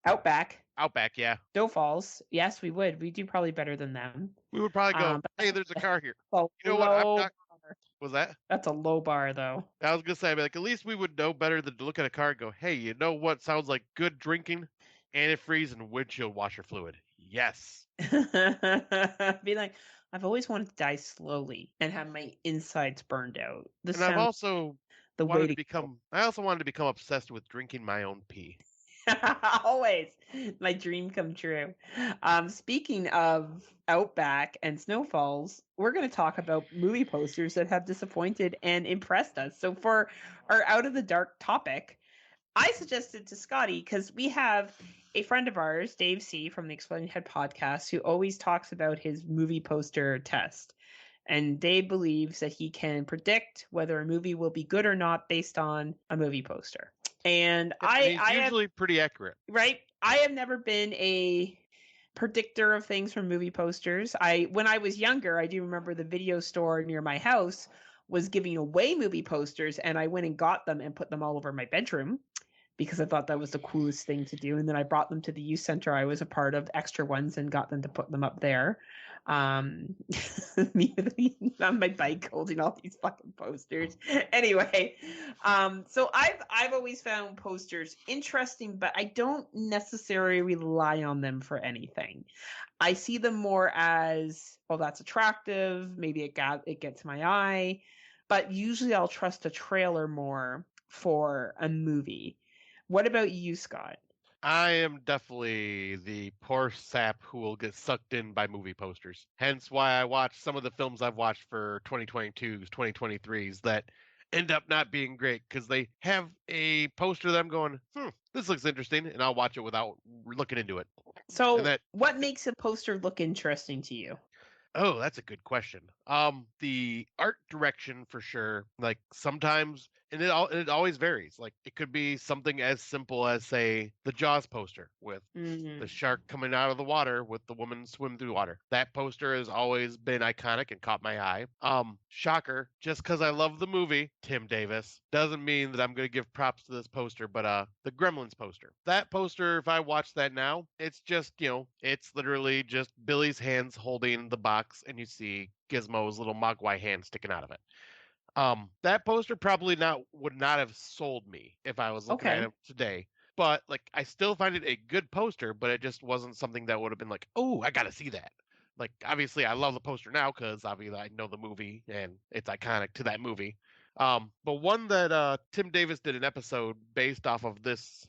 Outback, Outback, yeah. Doe Falls. Yes, we would. We do probably better than them. We would probably go, But "Hey, there's a car here." that's a You know what? I'm low not. bar. Was that? That's a low bar, though. I was gonna say, like, at least we would know better than to look at a car and go, "Hey, you know what sounds like good drinking? Antifreeze and windshield washer fluid." Yes. Be like, I've always wanted to die slowly and have my insides burned out. This And I've sounds also the way wanted to to go. become. I also wanted to become obsessed with drinking my own pee. Always my dream come true. Speaking of Outback and Snowfalls, we're going to talk about movie posters that have disappointed and impressed us. So for our out of the dark topic, I suggested to Scotty because we have a friend of ours, Dave C from the Exploding Head podcast, who always talks about his movie poster test. And Dave believes that he can predict whether a movie will be good or not based on a movie poster. And Yep, and I he's have usually pretty accurate. right? I have never been a predictor of things from movie posters. When I was younger, I do remember the video store near my house was giving away movie posters and I went and got them and put them all over my bedroom because I thought that was the coolest thing to do. And then I brought them to the youth center I was a part of, extra ones, and got them to put them up there. Me on my bike holding all these fucking posters. Anyway, so I've always found posters interesting, but I don't necessarily rely on them for anything. I see them more as, well, that's attractive. Maybe it gets my eye, but usually I'll trust a trailer more for a movie. What about you, Scott? I am definitely the poor sap who will get sucked in by movie posters. Hence why I watch some of the films I've watched for 2022s, 2023s that end up not being great because they have a poster that I'm going, this looks interesting, and I'll watch it without looking into it. And So, that what makes a poster look interesting to you? Oh, that's a good question. The art direction for sure. Like sometimes, and it always varies. Like it could be something as simple as say the Jaws poster with the Mm. shark coming out of the water with the woman swim through water. That poster has always been iconic and caught my eye. Shocker, just because I love the movie, Tim Davis, doesn't mean that I'm going to give props to this poster, but the Gremlins poster. That poster, if I watch that now, it's just, it's literally just Billy's hands holding the box and you see Gizmo's little Mogwai hand sticking out of it. That poster probably not would not have sold me if I was looking at Okay. it today. But like I still find it a good poster, but it just wasn't something that would have been like, oh, I gotta see that. Like obviously I love the poster now because obviously I know the movie and it's iconic to that movie. But one that Tim Davis did an episode based off of this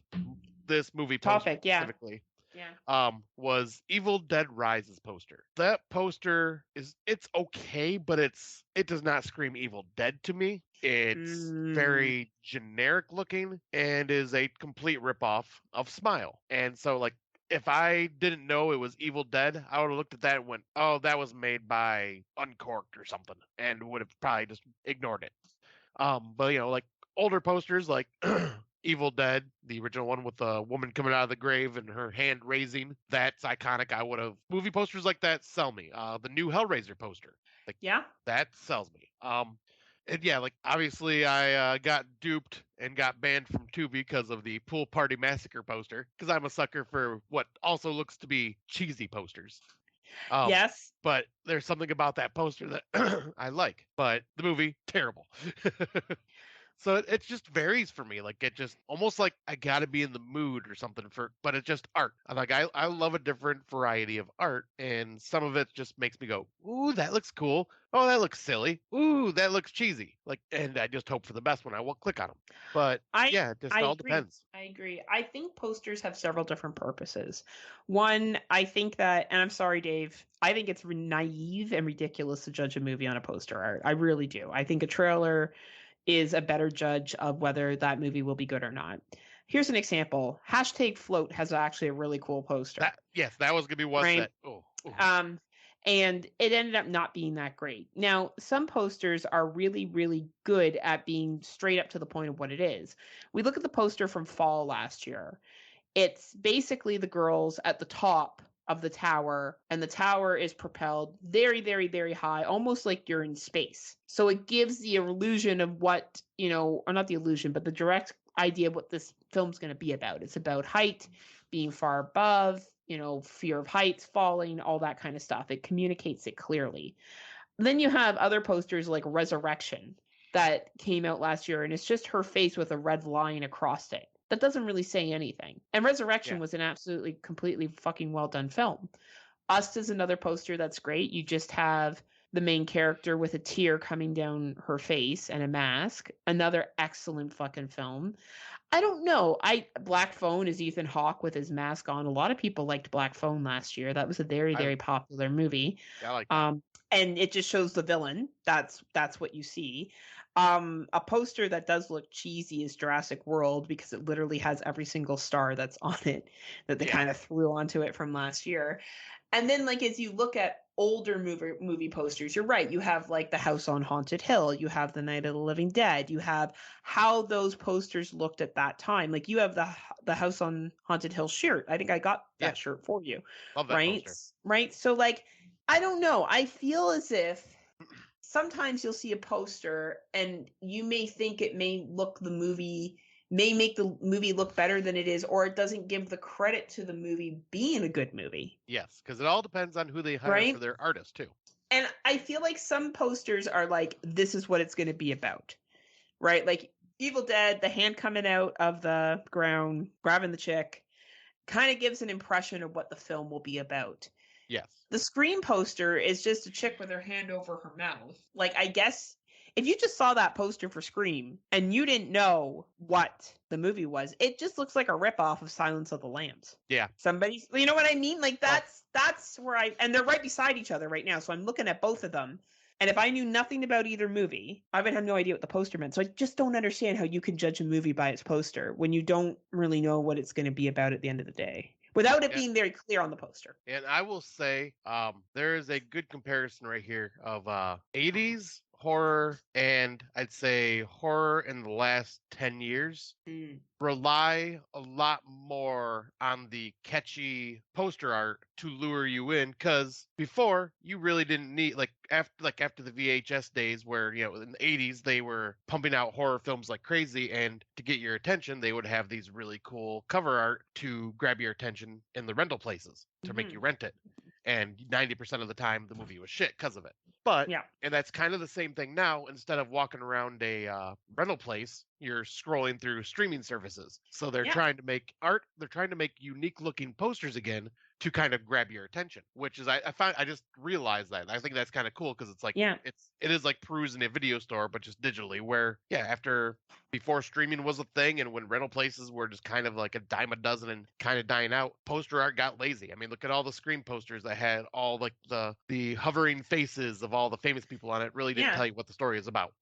movie poster Topic, yeah. specifically Yeah. was Evil Dead Rises poster. That poster it's okay, but it does not scream Evil Dead to me. It's Mm. very generic looking and is a complete ripoff of Smile. And so like if I didn't know it was Evil Dead, I would have looked at that and went, "Oh, that was made by Uncorked or something," and would have probably just ignored it. But like older posters like Evil Dead, the original one with the woman coming out of the grave and her hand raising, that's iconic. I would have movie posters like that sell me. The new Hellraiser poster, like Yeah. that sells me. And yeah, like obviously I got duped and got banned from Tubi because of the Pool Party Massacre poster because I'm a sucker for what also looks to be cheesy posters. Um, Yes. but there's something about that poster that I like, but the movie terrible. So it just varies for me. Like it just almost like I gotta be in the mood or something for, but it's just art. I love a different variety of art, and some of it just makes me go, ooh, that looks cool. Oh, that looks silly. Ooh, that looks cheesy. Like, and I just hope for the best when I will click on them. But I yeah, it just I all agree. depends. I agree. I think posters have several different purposes. One, I think that, and I'm sorry, Dave, I think it's naive and ridiculous to judge a movie on a poster art. I really do. I think a trailer is a better judge of whether that movie will be good or not. Here's an example. Hashtag Float has actually a really cool poster, That was gonna be one right? that. Oh, oh. Um, and it ended up not being that great. Now, some posters are really, really good at being straight up to the point of what it is. We look at the poster from fall last year. It's basically the girls at the top of the tower, and the tower is propelled very, very, very high, almost like you're in space. So it gives the illusion of what, or not the illusion, but the direct idea of what this film's going to be about. It's about height, being far above, fear of heights, falling, all that kind of stuff. It communicates it clearly. Then you have other posters like Resurrection that came out last year, and it's just her face with a red line across it. That doesn't really say anything. And Resurrection Yeah, was an absolutely, completely fucking well done film. Us is another poster that's great. You just have the main character with a tear coming down her face and a mask. Another excellent fucking film. I don't know. Black Phone is Ethan Hawke with his mask on. A lot of people liked Black Phone last year. That was a very, I very popular movie. I like that. Um, and it just shows the villain. That's what you see. A poster that does look cheesy is Jurassic World because it literally has every single star that's on it that they Yeah, kind of threw onto it from last year. And then like as you look at older movie posters, you're right. You have like the House on Haunted Hill, you have the Night of the Living Dead, you have how those posters looked at that time. Like you have the House on Haunted Hill shirt. I think I got yeah, that shirt for you. love that Right? poster. Right? So like I don't know. I feel as if sometimes you'll see a poster and you may think it may look the movie may make the movie look better than it is, or it doesn't give the credit to the movie being a good movie. Yes, because it all depends on who they hire Right? for their artist too. And I feel like some posters are like, this is what it's going to be about. Right? Like Evil Dead, the hand coming out of the ground, grabbing the chick, kind of gives an impression of what the film will be about. Yes. The Scream poster is just a chick with her hand over her mouth. Like, I guess if you just saw that poster for Scream and you didn't know what the movie was, it just looks like a ripoff of Silence of the Lambs. Yeah. Somebody's, you know what I mean? Like that's where and they're right beside each other right now. So I'm looking at both of them. And if I knew nothing about either movie, I would have no idea what the poster meant. So I just don't understand how you can judge a movie by its poster when you don't really know what it's going to be about at the end of the day, without it being very clear on the poster. And I will say, there is a good comparison right here of 80s horror and I'd say horror in the last 10 years. Rely a lot more on the catchy poster art to lure you in, because before you really didn't need after the VHS days where in the 80s they were pumping out horror films like crazy, and to get your attention they would have these really cool cover art to grab your attention in the rental places to make you rent it, and 90% of the time the movie was shit because of it. But and that's kind of the same thing now. Instead of walking around a rental place, you're scrolling through streaming services. So they're trying to make art. They're trying to make unique looking posters again to kind of grab your attention, which is I just realized that. I think that's kind of cool because it's like it is like perusing a video store but just digitally, where before streaming was a thing and when rental places were just kind of like a dime a dozen and kind of dying out, poster art got lazy. I mean, look at all the Scream posters that had all like the hovering faces of all the famous people on it. Really didn't tell you what the story is about.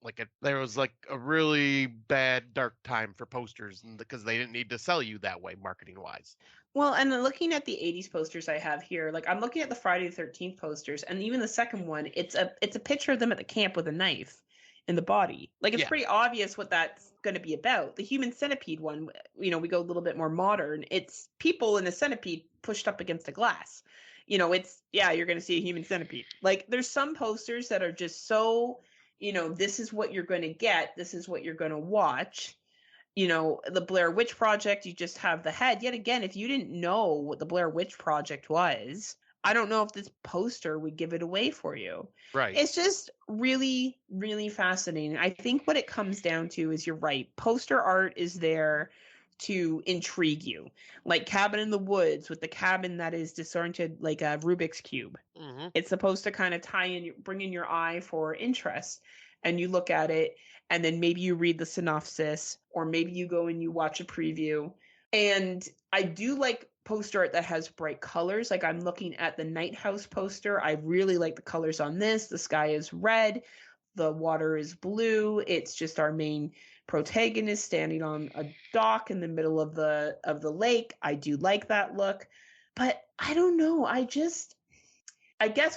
There was like a really bad dark time for posters because they didn't need to sell you that way marketing wise. Well, and looking at the 80s posters I have here, like I'm looking at the Friday the 13th posters, and even the second one, it's a picture of them at the camp with a knife in the body. Like it's pretty obvious what that's going to be about. The human centipede one, we go a little bit more modern. It's people in a centipede pushed up against a glass. It's you're going to see a human centipede. Like there's some posters that are just so, this is what you're going to get. This is what you're going to watch. The Blair Witch Project, you just have the head. Yet again, if you didn't know what the Blair Witch Project was, I don't know if this poster would give it away for you. Right. It's just really, really fascinating. I think what it comes down to is you're right. Poster art is there to intrigue you. Like Cabin in the Woods with the cabin that is disoriented like a Rubik's Cube. Mm-hmm. It's supposed to kind of bring in your eye for interest. And you look at it, and then maybe you read the synopsis, or maybe you go and you watch a preview. And I do like poster art that has bright colors. Like I'm looking at the Night House poster. I really like the colors on this. The sky is red. The water is blue. It's just our main protagonist standing on a dock in the middle of the lake. I do like that look. But I don't know. I guess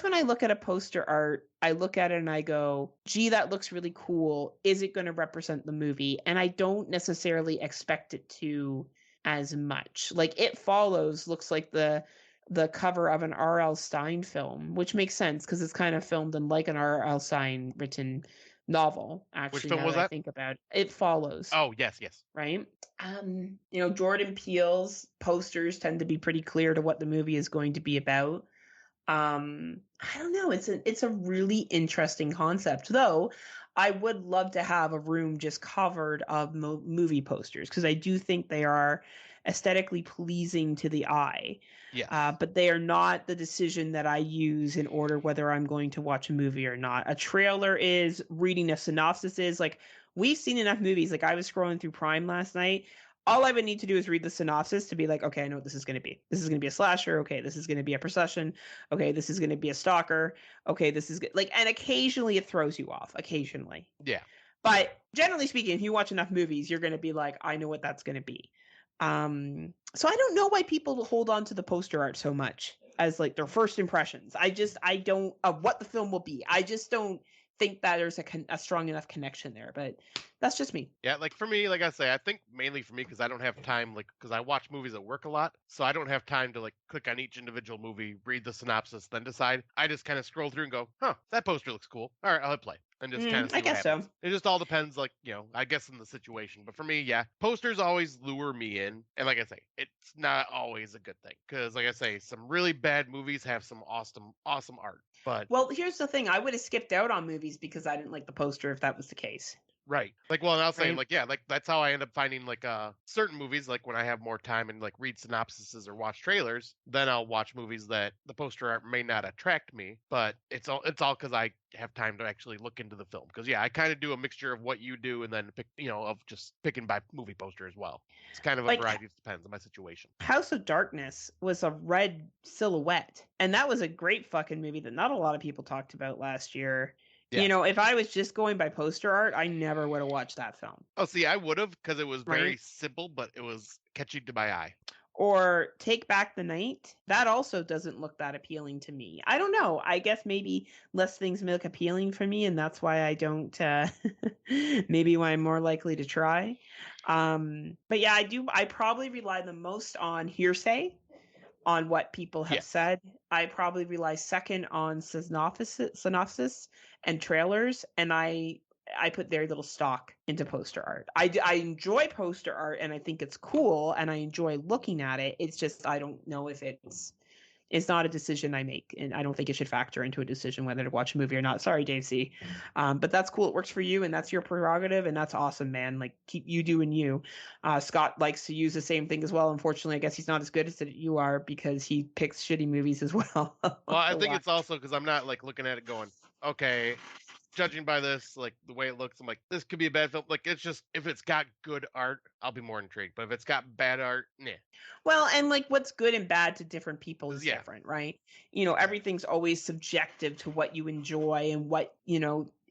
when I look at a poster art, I look at it and I go, gee, that looks really cool. Is it going to represent the movie? And I don't necessarily expect it to as much. Like It Follows looks like the cover of an R.L. Stine film, which makes sense because it's kind of filmed in like an R.L. Stine written novel. Actually, which film was that? I think about it. It Follows. Oh, yes. Right? Jordan Peele's posters tend to be pretty clear to what the movie is going to be about. I don't know. It's a really interesting concept, though. I would love to have a room just covered of movie posters because I do think they are aesthetically pleasing to the eye. Yeah. But they are not the decision that I use in order whether I'm going to watch a movie or not. A trailer is, reading a synopsis is. Like, we've seen enough movies. Like, I was scrolling through Prime last night. All I would need to do is read the synopsis to be like, okay, I know what this is going to be. This is going to be a slasher. Okay, this is going to be a procession. Okay, this is going to be a stalker. Okay, this is like, and occasionally it throws you off. Occasionally. Yeah. But generally speaking, if you watch enough movies, you're going to be like, I know what that's going to be. So I don't know why people hold on to the poster art so much as like their first impressions. I don't of what the film will be. I just don't think that there's a strong enough connection there, but that's just me. Yeah, like for me, like I say, I think mainly for me because I don't have time, like because I watch movies at work a lot, so I don't have time to like click on each individual movie, read the synopsis, then decide. I just kind of scroll through and go, huh, that poster looks cool. All right, I'll hit play and just kind of I see what guess so. happens. It just all depends, like I guess in the situation. But for me, yeah, posters always lure me in, and like I say, it's not always a good thing because, like I say, some really bad movies have some awesome art. But well, here's the thing: I would have skipped out on movies because I didn't like the poster if that was the case. right. Like, well, and I'll say, Right. like, yeah, like that's how I end up finding like certain movies. Like when I have more time and like read synopsises or watch trailers, then I'll watch movies that the poster art may not attract me, but it's all because I have time to actually look into the film. Because yeah, I kind of do a mixture of what you do and then pick, of just picking by movie poster as well. It's kind of a Like variety. It depends on my situation. House of Darkness was a red silhouette, and that was a great fucking movie that not a lot of people talked about last year. Yeah. If I was just going by poster art, I never would have watched that film. Oh, see, I would have because it was very Right. simple, but it was catchy to my eye. Or Take Back the Night. That also doesn't look that appealing to me. I don't know. I guess maybe less things look appealing for me, and that's why I don't. Maybe why I'm more likely to try. But yeah, I do. I probably rely the most on hearsay, on what people have Yes. said. I probably rely second on synopsis and trailers, and I put very little stock into poster art. I enjoy poster art and I think it's cool and I enjoy looking at it. It's just I don't know if it's not a decision I make, and I don't think it should factor into a decision whether to watch a movie or not. Sorry, Dave C. But that's cool. It works for you, and that's your prerogative, and that's awesome, man. Like, keep you doing you. Scott likes to use the same thing as well. Unfortunately, I guess he's not as good as you are because he picks shitty movies as well. Well, I think it's also because I'm not like looking at it going, okay, judging by this, like the way it looks, I'm like, this could be a bad film. Like, it's just if it's got good art, I'll be more intrigued. But if it's got bad art, nah. Well, and like what's good and bad to different people is Yeah. different, right? Everything's always subjective to what you enjoy and what,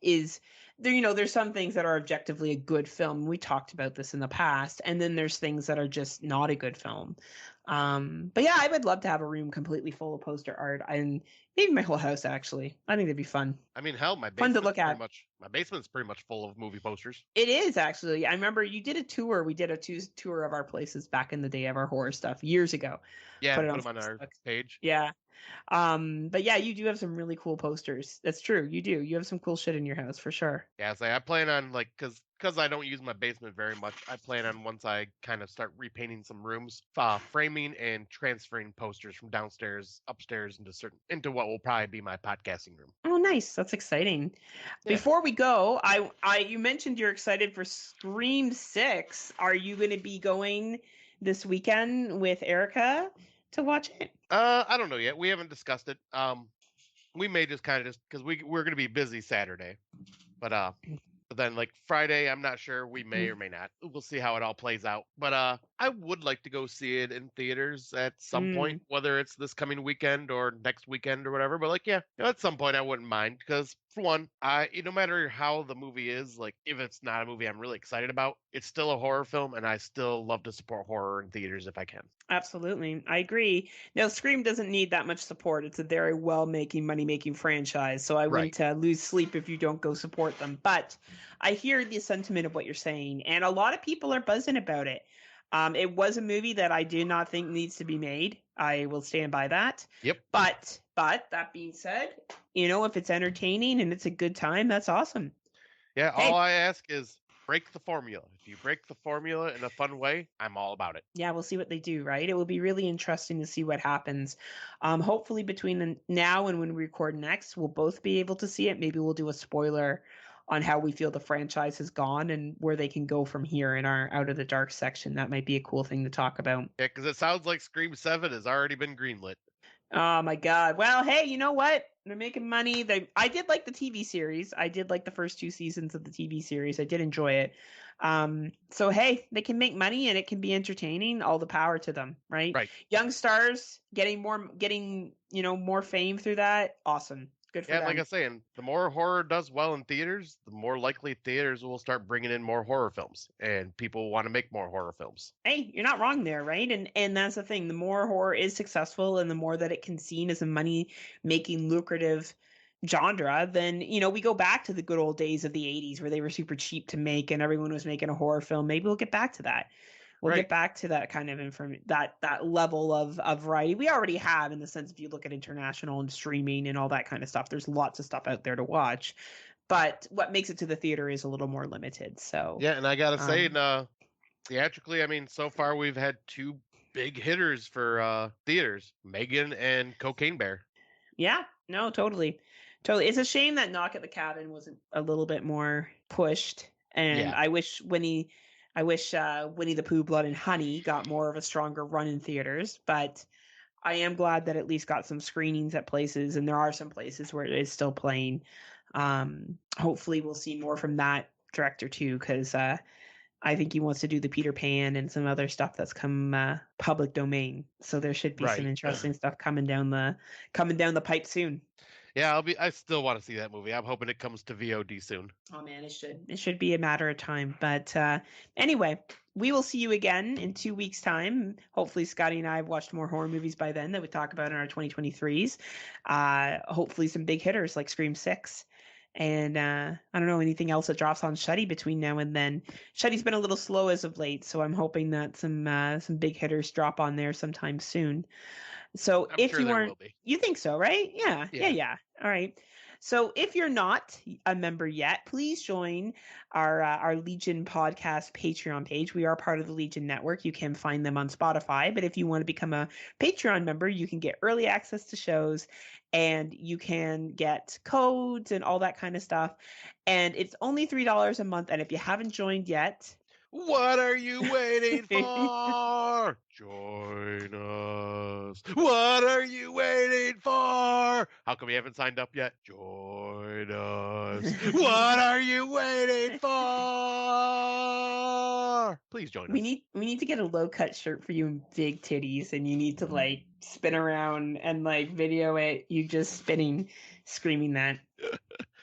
is there. There's some things that are objectively a good film. We talked about this in the past, and then there's things that are just not a good film. But yeah, I would love to have a room completely full of poster art, and maybe my whole house actually. I think that'd be fun. I mean, hell, my Fun to basement's look pretty at. much my basement's pretty much full of movie posters. It is actually. I remember you did a tour. We did a tour of our places back in the day of our horror stuff years ago. Yeah, Put it put on them on our Facebook. page. Yeah. But yeah, you do have some really cool posters. That's true. You do. You have some cool shit in your house for sure. Yeah, so I plan on like because I don't use my basement very much. I plan on once I kind of start repainting some rooms, framing and transferring posters from downstairs upstairs into what will probably be my podcasting room. Oh, nice. That's exciting. Yeah. Before we go, you mentioned you're excited for Scream 6. Are you going to be going this weekend with Erica to watch it? I don't know yet. We haven't discussed it. We may just kind of because we're gonna be busy Saturday, but then like Friday, I'm not sure. We may or may not. We'll see how it all plays out. But I would like to go see it in theaters at some point, whether it's this coming weekend or next weekend or whatever. But like, yeah, at some point I wouldn't mind because for one, no matter how the movie is, like if it's not a movie I'm really excited about, it's still a horror film, and I still love to support horror in theaters if I can. Absolutely. I agree. Now, Scream doesn't need that much support. It's a very money-making franchise, so I wouldn't lose sleep if you don't go support them. But I hear the sentiment of what you're saying, and a lot of people are buzzing about it. It was a movie that I do not think needs to be made. I will stand by that. Yep. But that being said, if it's entertaining and it's a good time, that's awesome. Yeah, all I ask is break the formula. If you break the formula in a fun way, I'm all about it. Yeah, we'll see what they do, right? It will be really interesting to see what happens. Hopefully between now and when we record next, we'll both be able to see it. Maybe we'll do a spoiler on how we feel the franchise has gone and where they can go from here in our Out of the Dark section. That might be a cool thing to talk about. Yeah, because it sounds like Scream 7 has already been greenlit. Oh my God. Well, hey, you know what? They're making money. I did like the TV series. I did like the first 2 seasons of the TV series. I did enjoy it. So hey, they can make money and it can be entertaining. All the power to them, right? Right. Young stars getting more fame through that. Awesome. Good for them. Like I was saying, the more horror does well in theaters, the more likely theaters will start bringing in more horror films, and people want to make more horror films. Hey, you're not wrong there, right? And that's the thing. The more horror is successful, and the more that it can seen as a money-making, lucrative genre, then we go back to the good old days of the 80s where they were super cheap to make and everyone was making a horror film. Maybe we'll get back to that. We'll Right. get back to that kind of that level of variety. We already have, in the sense, if you look at international and streaming and all that kind of stuff, there's lots of stuff out there to watch. But what makes it to the theater is a little more limited. So Yeah, and I gotta say, theatrically, I mean, so far we've had two big hitters for theaters, Megan and Cocaine Bear. yeah, no, totally. It's a shame that Knock at the Cabin wasn't a little bit more pushed. And Yeah. I wish Winnie the Pooh, Blood and Honey got more of a stronger run in theaters. But I am glad that at least got some screenings at places, and there are some places where it is still playing. Hopefully we'll see more from that director too, because I think he wants to do the Peter Pan and some other stuff that's come public domain. So there should be some Right. interesting stuff coming down the pipe soon. Yeah, I still want to see that movie. I'm hoping it comes to VOD soon. Oh man, it should be a matter of time. But anyway, we will see you again in 2 weeks' time. Hopefully, Scotty and I have watched more horror movies by then that we talk about in our 2023s. Hopefully, some big hitters like Scream 6. And I don't know, anything else that drops on Shuddy between now and then. Shuddy's been a little slow as of late, so I'm hoping that some big hitters drop on there sometime soon. So I'm if sure you there weren't, will be. you think so, right? Yeah. Yeah. All right. So if you're not a member yet, please join our Legion podcast Patreon page. We are part of the Legion Network. You can find them on Spotify. But if you want to become a Patreon member, you can get early access to shows, and you can get codes and all that kind of stuff. And it's only $3 a month. And if you haven't joined yet, What are you waiting for? Join us. What are you waiting for? How come you haven't signed up yet? Join us. What are you waiting for? Please join us. we need to get a low cut shirt for you and big titties, and you need to like spin around and like video it. You just spinning, screaming that.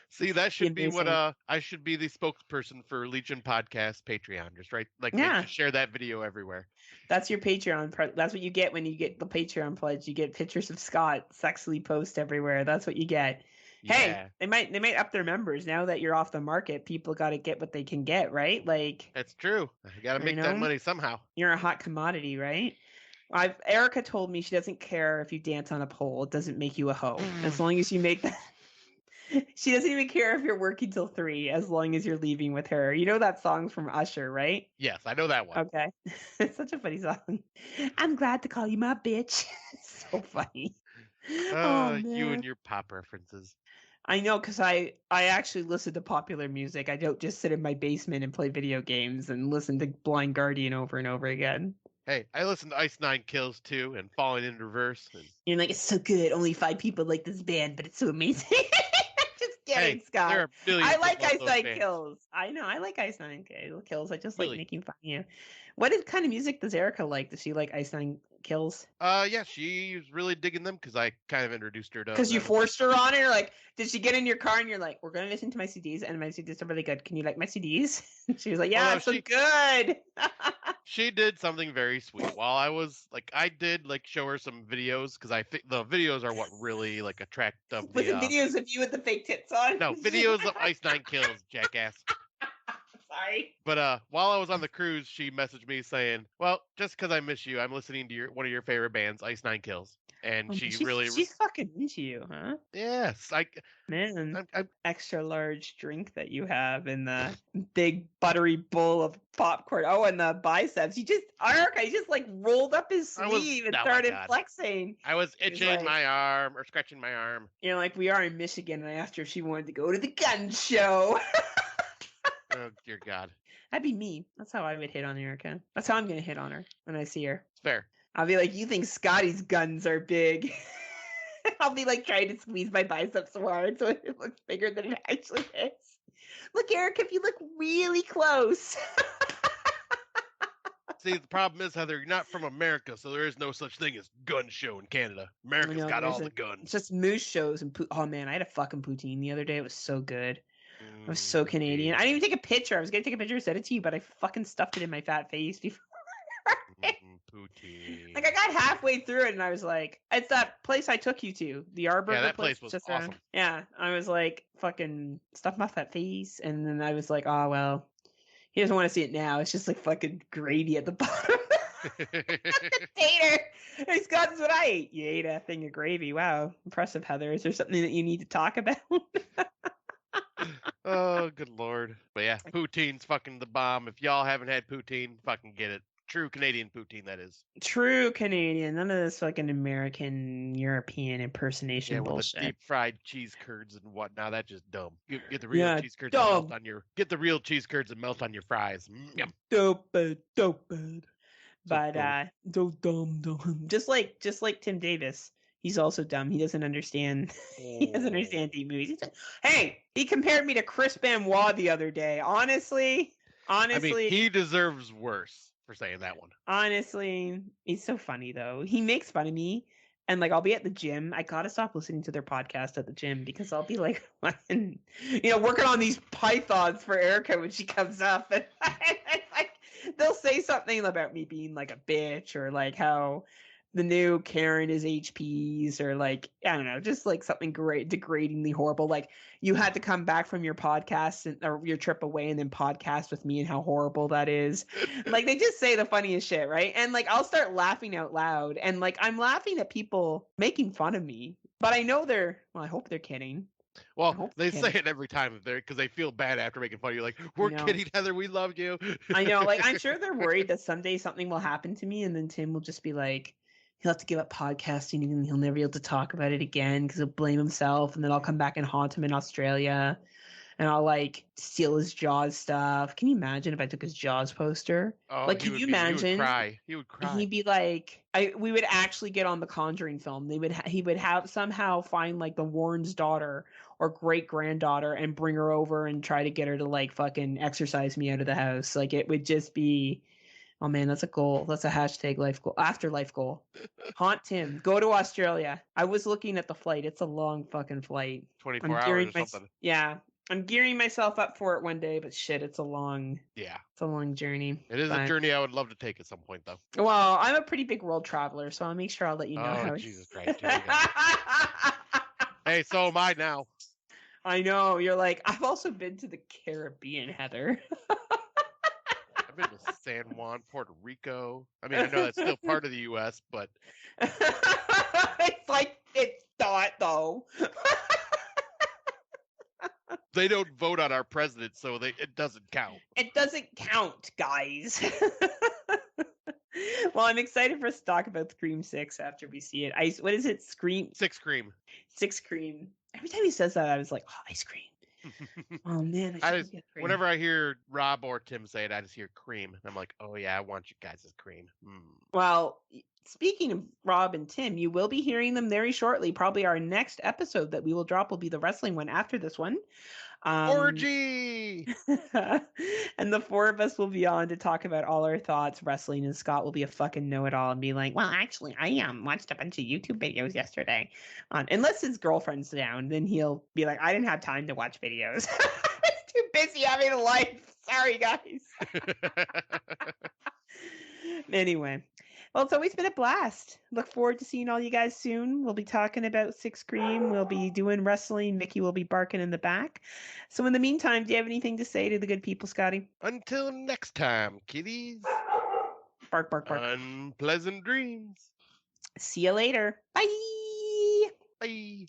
See, that should be what Amazing. I should be the spokesperson for Legion Podcast Patreon. Just right, like Yeah, just share that video everywhere. that's your Patreon. That's what you get when you get the Patreon pledge. You get pictures of Scott sexily post everywhere. That's what you get. Hey, Yeah, they might up their members now that you're off the market. People got to get what they can get, right? Like, that's true. I got to make that money somehow. you're a hot commodity, right? Erica told me she doesn't care if you dance on a pole. It doesn't make you a hoe. As long as you make that. She doesn't even care if you're working till 3, as long as you're leaving with her. You know that song's from Usher, right? Yes, I know that one. Okay. It's such a funny song. I'm glad to call you my bitch. So funny. Oh man. You and your pop references. I know, because I actually listen to popular music. I don't just sit in my basement and play video games and listen to Blind Guardian over and over again. Hey, I listened to Ice Nine Kills too and Falling in Reverse. And... You're like, it's so good. Only 5 people like this band, but it's so amazing. Just kidding, Scott. There are billions I like of Ice those Nine bands. Kills. I know, I like Ice Nine Kills. I just like Really? making fun of you. What kind of music does Erica like? Does she like Ice Nine Kills? Yeah, she's really digging them because I kind of introduced her to Because you them. forced her on it? Or like, did she get in your car and you're like, we're going to listen to my CDs and my CDs are really good. Can you like my CDs? She was like, yeah, no, it's so good. She did something very sweet. While I was like, I did like show her some videos because I think the videos are what really like attract them. Was it videos of you with the fake tits on? No, videos of Ice Nine Kills, jackass. Sorry. But while I was on the cruise, she messaged me saying, "Well, just because I miss you, I'm listening to one of your favorite bands, Ice Nine Kills." And she's fucking into you, huh? yes, Man, I'm extra large drink that you have in the big buttery bowl of popcorn. Oh, and the biceps. He just like rolled up his sleeve and started flexing. I was itching my arm or scratching my arm. Like, we are in Michigan, and I asked her if she wanted to go to the gun show. Oh, dear God. That'd be me. That's how I would hit on Erica. That's how I'm going to hit on her when I see her. It's fair. I'll be like, you think Scotty's guns are big. I'll be like trying to squeeze my biceps so hard so it looks bigger than it actually is. Look, Erica, if you look really close. See, the problem is, Heather, you're not from America, so there is no such thing as gun show in Canada. America's got all the guns. It's just moose shows and oh man, I had a fucking poutine the other day. It was so good. It was so Canadian. I didn't even take a picture. I was gonna take a picture and send it to you, but I fucking stuffed it in my fat face before. Poutine. Like I got halfway through it and I was like, it's that place I took you to, the Arbor Yeah, that place place was just awesome. around. Yeah, I was like, fucking stuff my fat face, and then I was like, oh well, he doesn't want to see it now. It's just like fucking gravy at the bottom. Tater. Hey, Scott, that's what I ate. You ate a thing of gravy. Wow, impressive, Heather. Is there something that you need to talk about? Oh, good lord. But yeah, poutine's fucking the bomb. If y'all haven't had poutine, fucking get it. True Canadian poutine, that is. True Canadian. None of this fucking American, European impersonation Yeah, with bullshit. the deep fried cheese curds and whatnot. That's just dumb. Get the real Yeah, cheese curds and dumb. melt on your melt on your fries. Yum. Dope, dope. So But dumb. so dumb. Just like Tim Davis. He's also dumb. He doesn't understand. He doesn't understand deep movies. Hey, he compared me to Chris Benoit the other day. Honestly, I mean, he deserves worse for saying that one. honestly, he's so funny though. He makes fun of me. And like I'll be at the gym. I gotta stop listening to their podcast at the gym because I'll be like, working on these pythons for Erica when she comes up, and like they'll say something about me being like a bitch or like how the new Karen is HPs or like I don't know, just like something great degradingly horrible. Like you had to come back from your podcast or your trip away and then podcast with me and how horrible that is. Like they just say the funniest shit, right? And like I'll start laughing out loud and like I'm laughing at people making fun of me. But I know I hope they're kidding. Well, they say it every time because they feel bad after making fun of you. Like, we're kidding, Heather. We love you. I know. Like, I'm sure they're worried that someday something will happen to me, and then Tim will just be like, he'll have to give up podcasting, and he'll never be able to talk about it again because he'll blame himself, and then I'll come back and haunt him in Australia, and I'll like steal his Jaws stuff. Can you imagine if I took his Jaws poster? Oh, like, can you imagine? He would cry. He would cry. He'd be like, we would actually get on the Conjuring film. He would have somehow find like the Warren's daughter or great granddaughter and bring her over and try to get her to like fucking exorcise me out of the house. Like it would just be, oh man, that's a goal. That's a hashtag life goal, afterlife goal. Haunt Tim. Go to Australia. I was looking at the flight. It's a long fucking flight. 24 hours or something. Yeah. I'm gearing myself up for it one day, but shit, it's a long journey. It is a journey I would love to take at some point, though. Well, I'm a pretty big world traveler, so I'll make sure I'll let you know how. Oh, Jesus Christ. Hey, so am I now. I know. You're like, I've also been to the Caribbean, Heather. I've been to San Juan, Puerto Rico. I mean, I know that's still part of the U.S., but... It's like, it's not, though. They don't vote on our president, so it doesn't count. It doesn't count, guys. Well, I'm excited for us to talk about Scream 6 after we see it. What is it? Scream? 6 Cream. 6 Cream. Every time he says that, I was like, oh, ice cream. Oh, man. Whenever I hear Rob or Tim say it, I just hear cream. And I'm like, oh, yeah, I want you guys' cream. Well, speaking of Rob and Tim, you will be hearing them very shortly. Probably our next episode that we will drop will be the wrestling one after this one. Orgy! And the four of us will be on to talk about all our thoughts wrestling, and Scott will be a fucking know-it-all and be like, well, actually, I watched a bunch of YouTube videos yesterday. Unless his girlfriend's down, then he'll be like, I didn't have time to watch videos. I was too busy having a life. Sorry, guys. Anyway. Well, it's always been a blast. Look forward to seeing all you guys soon. We'll be talking about 6 Cream. We'll be doing wrestling. Mickey will be barking in the back. So in the meantime, do you have anything to say to the good people, Scotty? Until next time, kiddies. Bark, bark, bark. Unpleasant dreams. See you later. Bye. Bye.